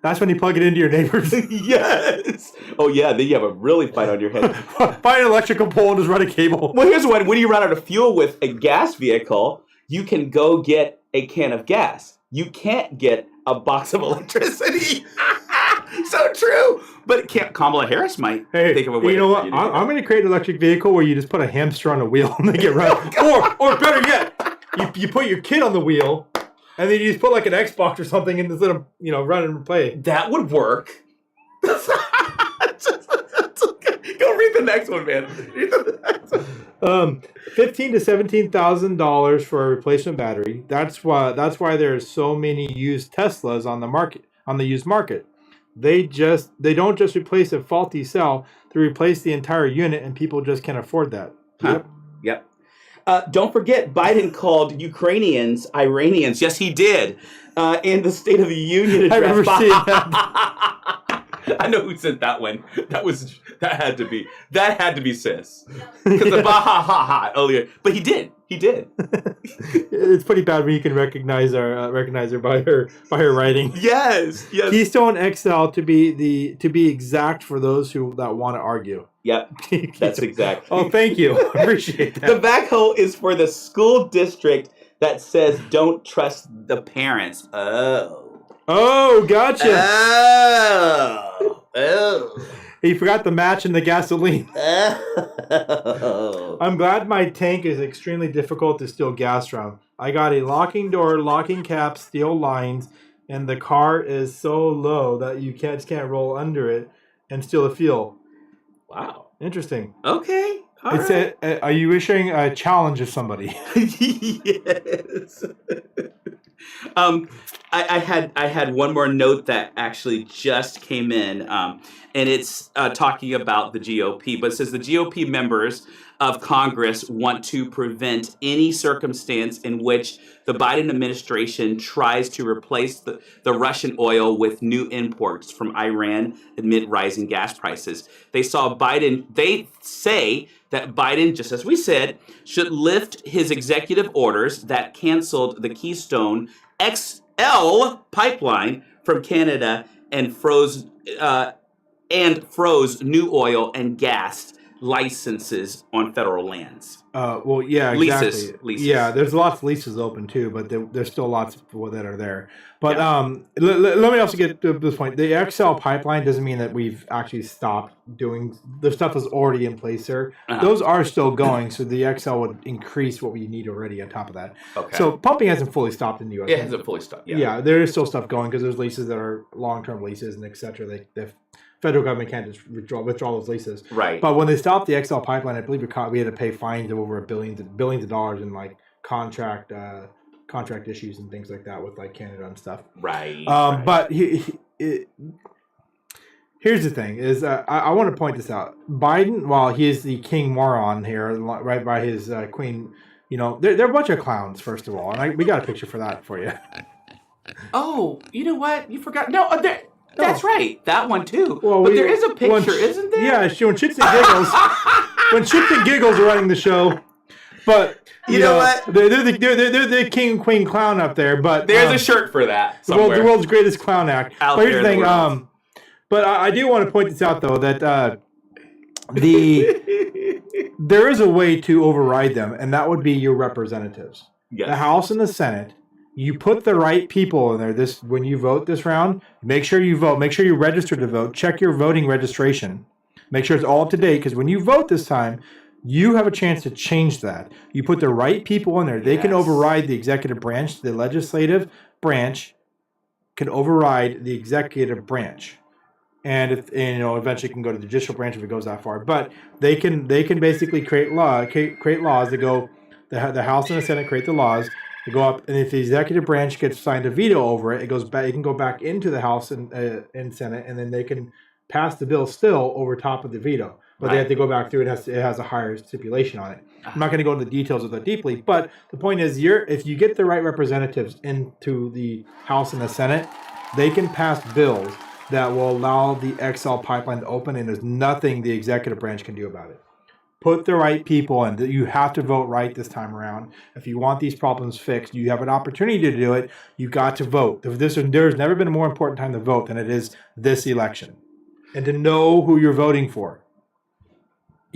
That's when you plug it into your neighbors. Yes. Oh, yeah, then you have a really fight on your head. Find an electrical pole and just run a cable. Well, here's one. When you run out of fuel with a gas vehicle, you can go get a can of gas. You can't get a box of electricity. So true. But Kamala Harris might think of a way. You know what? I'm going to create an electric vehicle where you just put a hamster on a wheel and they get run. Or better yet, you put your kid on the wheel and then you just put like an Xbox or something and instead of run and play. That would work. Go read the next one, man. Read the next one. $15,000 to $17,000 for a replacement battery. That's why there's so many used Teslas on the used market. They don't just replace a faulty cell; they replace the entire unit, and people just can't afford that. Huh. Yep. Don't forget, Biden called Ukrainians Iranians. Yes, he did. In the State of the Union address. I've never seen that. I know who sent that one. That had to be sis. Because the ha earlier, but he did. It's pretty bad when you can recognize her by her writing. Yes. Keystone XL to be exact for those that want to argue. Yep, that's exact. Oh, thank you. I appreciate that. The backhoe is for the school district that says don't trust the parents. Oh, gotcha. Oh. He forgot the match and the gasoline. Oh. I'm glad my tank is extremely difficult to steal gas from. I got a locking door, locking cap, steel lines, and the car is so low that you just can't roll under it and steal the fuel. Wow. Interesting. Okay. Right. Are you issuing a challenge of somebody? Yes. I had one more note that actually just came in, and it's talking about the GOP. But it says the GOP members of Congress want to prevent any circumstance in which the Biden administration tries to replace the Russian oil with new imports from Iran amid rising gas prices. They say that Biden, just as we said, should lift his executive orders that canceled the Keystone XL pipeline from Canada and froze new oil and gas licenses on federal lands. Well, yeah, exactly. Leases. Yeah, there's lots of leases open too, but there's still lots that are there. But let me also get to this point. The XL pipeline doesn't mean that we've actually stopped doing the stuff that's already in place there. Those are still going, so the XL would increase what we need already on top of that. Okay. So pumping hasn't fully stopped in the U.S. It hasn't fully stopped. Yeah, there is still stuff going because there's leases that are long-term leases and et cetera. The federal government can't just withdraw those leases. Right. But when they stopped the XL pipeline, I believe we had to pay fines of over billions of dollars in like contract contract issues and things like that with like Canada and stuff. Right. But here's the thing: is I want to point this out. Biden, while he is the king moron here, right by his queen, they're a bunch of clowns. First of all, and we got a picture for that for you. Oh, you know what? You forgot. No, that's right. That one too. Well, but there is a picture, isn't there? Yeah, when Chicks and Giggles, when Chicks and Giggles are running the show. But you know what? They're the king and queen clown up there. But there's a shirt for that. Somewhere. The world's greatest clown act. But here's the thing. But I do want to point this out though that there is a way to override them, and that would be your representatives. Yes. The House and the Senate. You put the right people in there. When you vote this round, make sure you vote. Make sure you register to vote. Check your voting registration. Make sure it's all up to date, because when you vote this time, you have a chance to change that. You put the right people in there. They can override the executive branch. The legislative branch can override the executive branch, and eventually can go to the judicial branch if it goes that far. But they can basically create laws that go. The House and the Senate create the laws. To go up, and if the executive branch gets signed a veto over it, it goes back. It can go back into the House and Senate, and then they can pass the bill still over top of the veto. But they have to go back through. It has a higher stipulation on it. I'm not going to go into the details of that deeply, but the point is, if you get the right representatives into the House and the Senate, they can pass bills that will allow the XL pipeline to open, and there's nothing the executive branch can do about it. Put the right people in. You have to vote right this time around. If you want these problems fixed, you have an opportunity to do it. You got to vote. There's never been a more important time to vote than it is this election, and to know who you're voting for.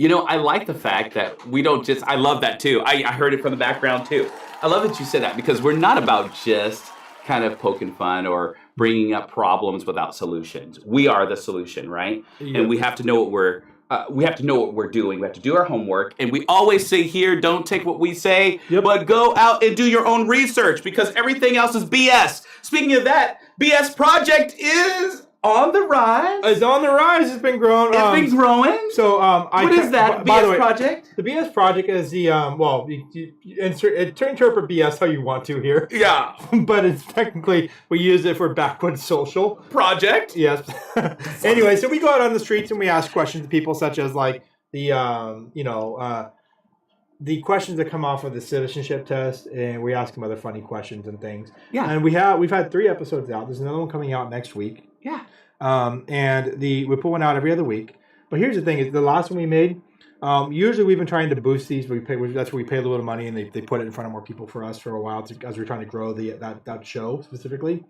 I like the fact that we don't just. I love that too. I heard it from the background too. I love that you said that, because we're not about just kind of poking fun or bringing up problems without solutions. We are the solution, right? Yep. And we have to know what we're. We have to know what we're doing. We have to do our homework. And we always say here, don't take what we say, but go out and do your own research, because everything else is BS. Speaking of that, BS Project is on the rise. It's on the rise. It's been growing. It's been growing. So, what is that, BS Project? The BS Project is the, you interpret BS how you want to here. Yeah. But it's technically, we use it for Backwoods Social. Project? Yes. Anyway, so we go out on the streets and we ask questions to people, such as like the questions that come off of the citizenship test, and we ask them other funny questions and things. Yeah. And we've had 3 episodes out. There's another one coming out next week. Yeah. And we put one out every other week. But here's the thing: is the last one we made. Usually we've been trying to boost these. That's where we pay a little bit of money, and they put it in front of more people for us for a while as we're trying to grow that show specifically.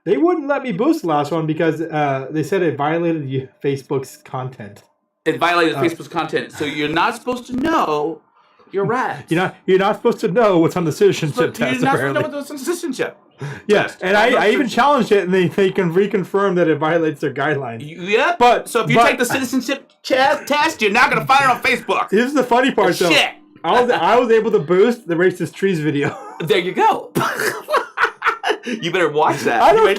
They wouldn't let me boost the last one because they said it violated Facebook's content. It violated Facebook's content, so you're not supposed to know. You're right. You're not supposed to know what's on the citizenship test. You're not supposed to know what's on the citizenship. Yes, and I even challenged it, and they can reconfirm that it violates their guidelines. Yep. But so if you take the citizenship test, you're not going to find it on Facebook. This is the funny part, though. Shit. I was able to boost the racist trees video. There you go. You better watch that. I don't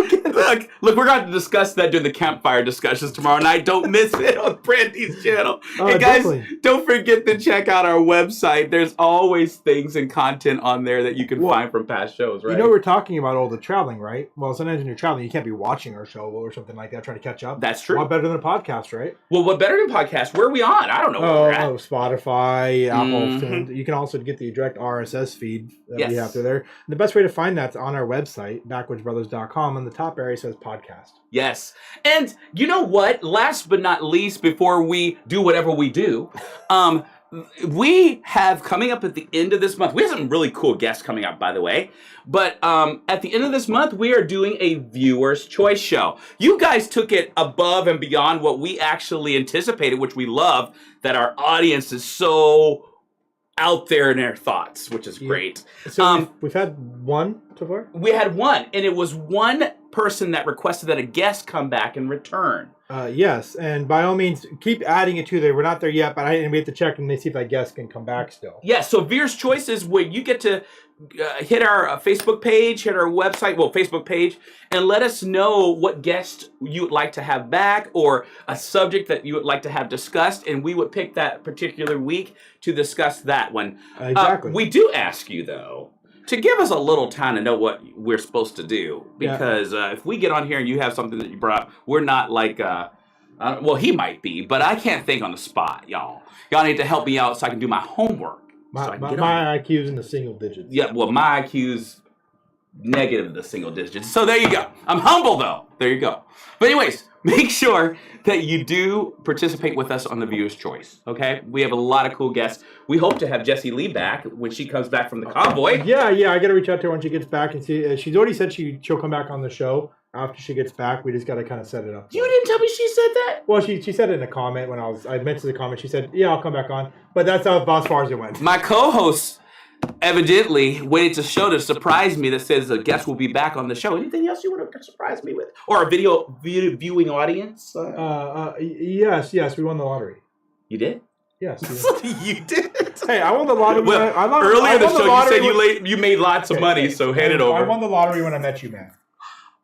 get it. Look, we're going to discuss that during the campfire discussions tomorrow night. Don't miss it on Brandy's channel. And guys, don't forget to check out our website. There's always things and content on there that you can find from past shows, right? We're talking about all the traveling, right? Well, sometimes when you're traveling, you can't be watching our show or something like that, trying to catch up. That's true. What better than a podcast, right? Well, what better than a podcast? Where are we on? I don't know where we're at. Spotify, Apple. You can also get the direct RSS feed that we have through there. And the best way to find that's on our website, backwoodsbrothers.com. On the top area says podcast. Yes. And you know what? Last but not least, before we do whatever we do, we have coming up at the end of this month, we have some really cool guests coming up, by the way, but at the end of this month, we are doing a viewer's choice show. You guys took it above and beyond what we actually anticipated, which we love, that our audience is so out there in their thoughts, which is great. So we've had one so far? We had one, and it was one person that requested that a guest come back and return. Yes, and by all means, keep adding it to there. We're not there yet, but we have to check and see if that guest can come back still. Yeah, so Viewer's Choice is where you get to hit our Facebook page, hit our website, Facebook page, and let us know what guest you would like to have back or a subject that you would like to have discussed, and we would pick that particular week to discuss that one. Exactly. We do ask you, though, to give us a little time to know what we're supposed to do. Because if we get on here and you have something that you brought up, we're not like, well, he might be, but I can't think on the spot, y'all. Y'all need to help me out so I can do my homework. My IQ's in the single digits. Yeah, well, my IQ's negative the single digits. So there you go. I'm humble, though. There you go. But anyways, make sure that you do participate with us on the Viewer's Choice, okay? We have a lot of cool guests. We hope to have Jessie Lee back when she comes back from the convoy. Yeah, I got to reach out to her when she gets back and see. She's already said she'll come back on the show after she gets back. We just got to kind of set it up. You didn't tell me she said that? Well, she said it in a comment when I mentioned the comment. She said, yeah, I'll come back on. But that's about as far as it went. My co-host evidently waited to show to surprise me that says a guest will be back on the show. Anything else you want to surprise me with? Or a video viewing audience? Yes, we won the lottery. You did? Yes. You did? Hey, I won the lottery. Well, earlier in the show you said you made lots of money, so hand it over. I won the lottery when I met you, man.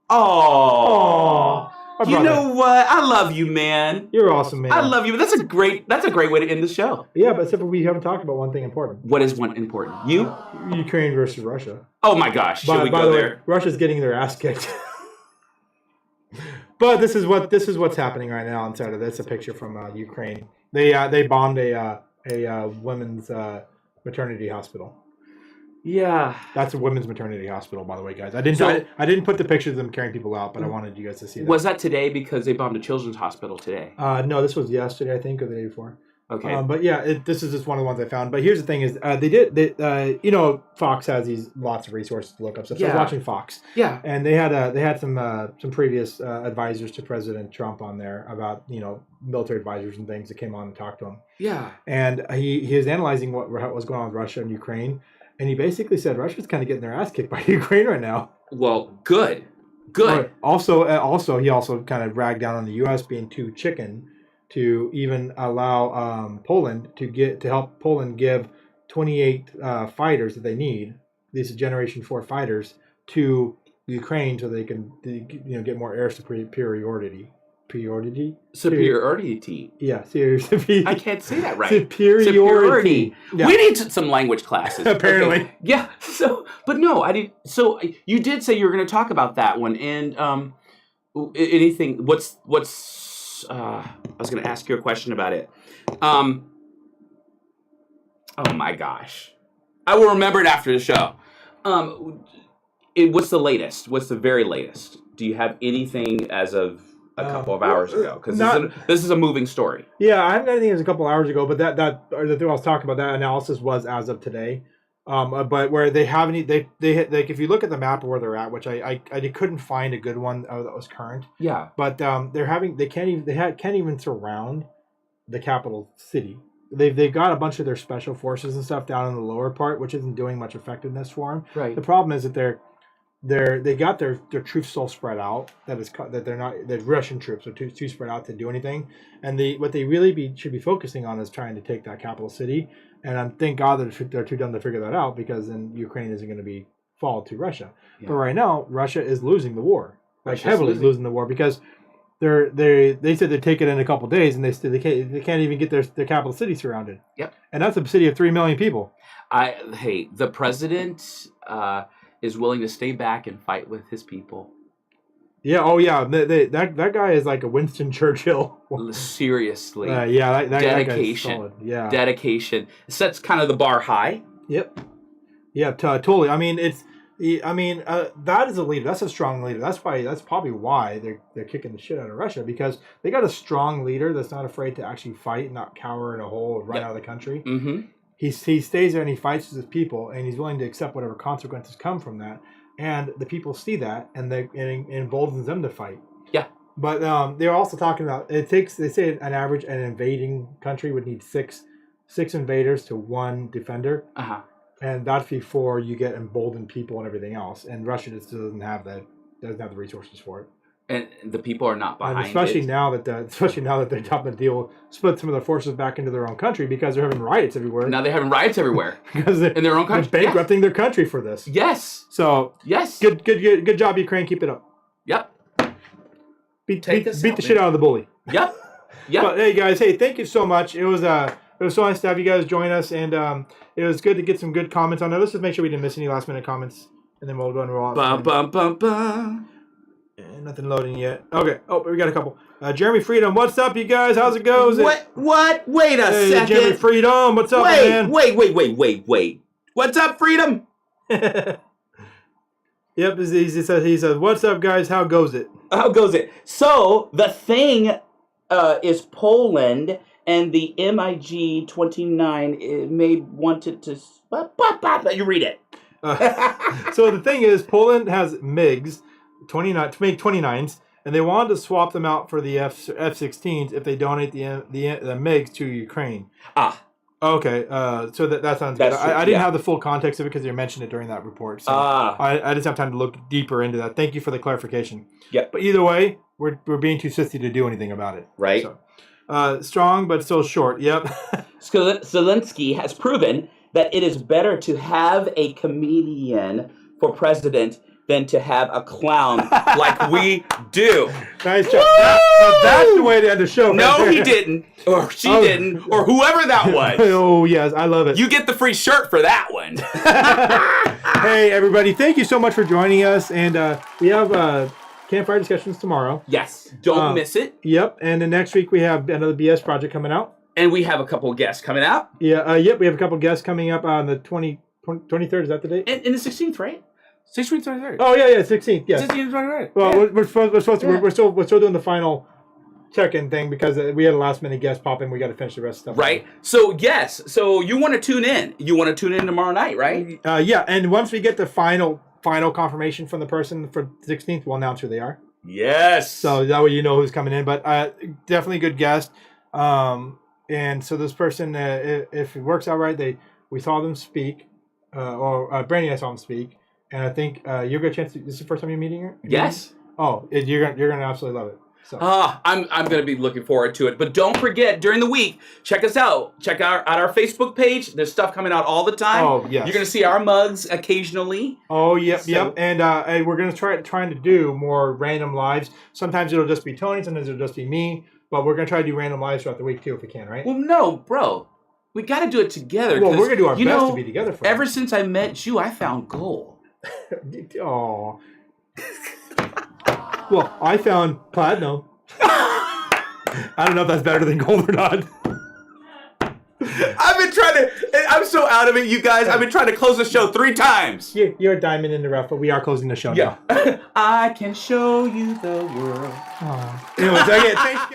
Oh. You know what? I love you, man. You're awesome, man. I love you. That's a great way to end the show. Yeah, but except for we haven't talked about one thing important. What is one important? Ukraine versus Russia. Oh my gosh! Should we go there? Russia's getting their ass kicked. But this is what's happening right now inside of this. A picture from Ukraine. They bombed a women's maternity hospital. Yeah, that's a women's maternity hospital, by the way, guys. I didn't put the pictures of them carrying people out, but I wanted you guys to see that. Was that today because they bombed a children's hospital today? No, this was yesterday, I think, or the day before. Okay. But yeah, this is just one of the ones I found. But here's the thing: is Fox has these lots of resources to look up stuff. So I was watching Fox. Yeah. And they had some previous advisors to President Trump on there about military advisors and things that came on and talked to him. Yeah. And he was analyzing what was going on with Russia and Ukraine. And he basically said Russia's kind of getting their ass kicked by Ukraine right now. Well, good. Also, he also kind of ragged down on the U.S. being too chicken to even allow Poland to help Poland give 28 fighters that they need. These are Generation 4 fighters to Ukraine so they can get more air superiority. Superiority. Yeah, seriously. I can't say that right. Superiority. Yeah. We need some language classes. Apparently. Okay. Yeah. So, but no, I did. So you did say you were going to talk about that one, and anything. What's? I was going to ask you a question about it. Oh my gosh, I will remember it after the show. What's the latest? What's the very latest? Do you have anything as of a couple of hours ago? Because this is a moving story. Yeah, I haven't got anything as a couple hours ago, but the thing I was talking about, that analysis was as of today. But where they haven't, they if you look at the map of where they're at, which I couldn't find a good one that was current. Yeah. But they can't even surround the capital city. They've got a bunch of their special forces and stuff down in the lower part, which isn't doing much effectiveness for them. Right. The problem is that they got their troops so spread out that they're not, the Russian troops are too spread out to do anything, and what they really should be focusing on is trying to take that capital city. And thank God that they're too dumb to figure that out, because then Ukraine isn't going to fall to Russia. Yeah. But right now Russia is losing the war, heavily losing the war, because they said they'd take it in a couple of days, and they can't even get their capital city surrounded. Yep. And that's a city of 3 million people. The president is willing to stay back and fight with his people. Yeah. Oh, yeah. That guy is like a Winston Churchill. Seriously. Yeah. That dedication. That guy's solid. Yeah. Dedication sets kind of the bar high. Yep. Yeah. Totally. I mean, that is a leader. That's a strong leader. That's probably why they're kicking the shit out of Russia, because they got a strong leader that's not afraid to actually fight, not cower in a hole and run out of the country. Mm-hmm. He stays there and he fights with his people, and he's willing to accept whatever consequences come from that. And the people see that, and it emboldens them to fight. Yeah. But they're also talking about, they say an average, an invading country would need six invaders to one defender. Uh-huh. And that's before you get emboldened people and everything else. And Russia just doesn't have the resources for it. And the people are not behind especially now that they're topping the deal, split some of their forces back into their own country, because they're having riots everywhere. Now they're having riots everywhere because in their own country, they're bankrupting their country for this. Yes. So yes, good job, Ukraine. Keep it up. Yep. Beat the shit out of the bully. Yep. Yep. But hey guys, thank you so much. It was it was so nice to have you guys join us, and it was good to get some good comments on there. Let's just make sure we didn't miss any last minute comments, and then we'll go and roll out. Nothing loading yet. Okay. Oh, we got a couple. Jeremy Freedom, what's up, you guys? How's it go? What? Wait a second. Jeremy Freedom, what's up, man? Wait. What's up, Freedom? Yep, he says, what's up, guys? How goes it? How goes it? So, the thing is Poland, and the MiG-29 may want it to... You read it. So, the thing is, Poland has MiGs, 29s, and they wanted to swap them out for the F-16s if they donate the MiGs to Ukraine. Okay, so that sounds good. I didn't have the full context of it because they mentioned it during that report. So I just have time to look deeper into that. Thank you for the clarification. Yeah. But either way, we're being too sissy to do anything about it. Right. So, strong but still short. Yep. Zelensky has proven that it is better to have a comedian for president than to have a clown like we do. Nice job. That's the way to end the show. No, he didn't. Or she didn't. Or whoever that was. Oh, yes. I love it. You get the free shirt for that one. Hey, everybody. Thank you so much for joining us. And we have campfire discussions tomorrow. Yes. Don't miss it. Yep. And then next week we have another BS project coming out. And we have a couple of guests coming out. Yeah. Yep. We have a couple of guests coming up on the 23rd. Is that the date? And the 16th, right? 16th, 23rd. Oh yeah, 16th. Yes. 16th, 23rd. Well, yeah. we're still doing the final check-in thing because we had a last-minute guest pop in. We got to finish the rest of the stuff. Right. So yes. So you want to tune in? You want to tune in tomorrow night, right? Yeah. And once we get the final confirmation from the person for the 16th, we'll announce who they are. Yes. So that way you know who's coming in. But definitely good guest. And so this person, if it works out right, we saw them speak, or Brandy and I saw them speak. And I think you'll get a chance. This is the first time you're meeting her. Yes. Oh, you're gonna absolutely love it. So. I'm gonna be looking forward to it. But don't forget, during the week, check us out. Check out our Facebook page. There's stuff coming out all the time. Oh yes. You're gonna see our mugs occasionally. Oh yep. And we're gonna trying to do more random lives. Sometimes it'll just be Tony. Sometimes it'll just be me. But we're gonna try to do random lives throughout the week too, if we can. Right? Well, no, bro. We got to do it together. Well, we're gonna do our best to be together. For ever since I met you, I found gold. Oh. Well, I found platinum. I don't know if that's better than gold or not. I'm so out of it, you guys. I've been trying to close the show 3 times. You're a diamond in the rough, but we are closing the show now. I can show you the world. Anyways, again, thank you.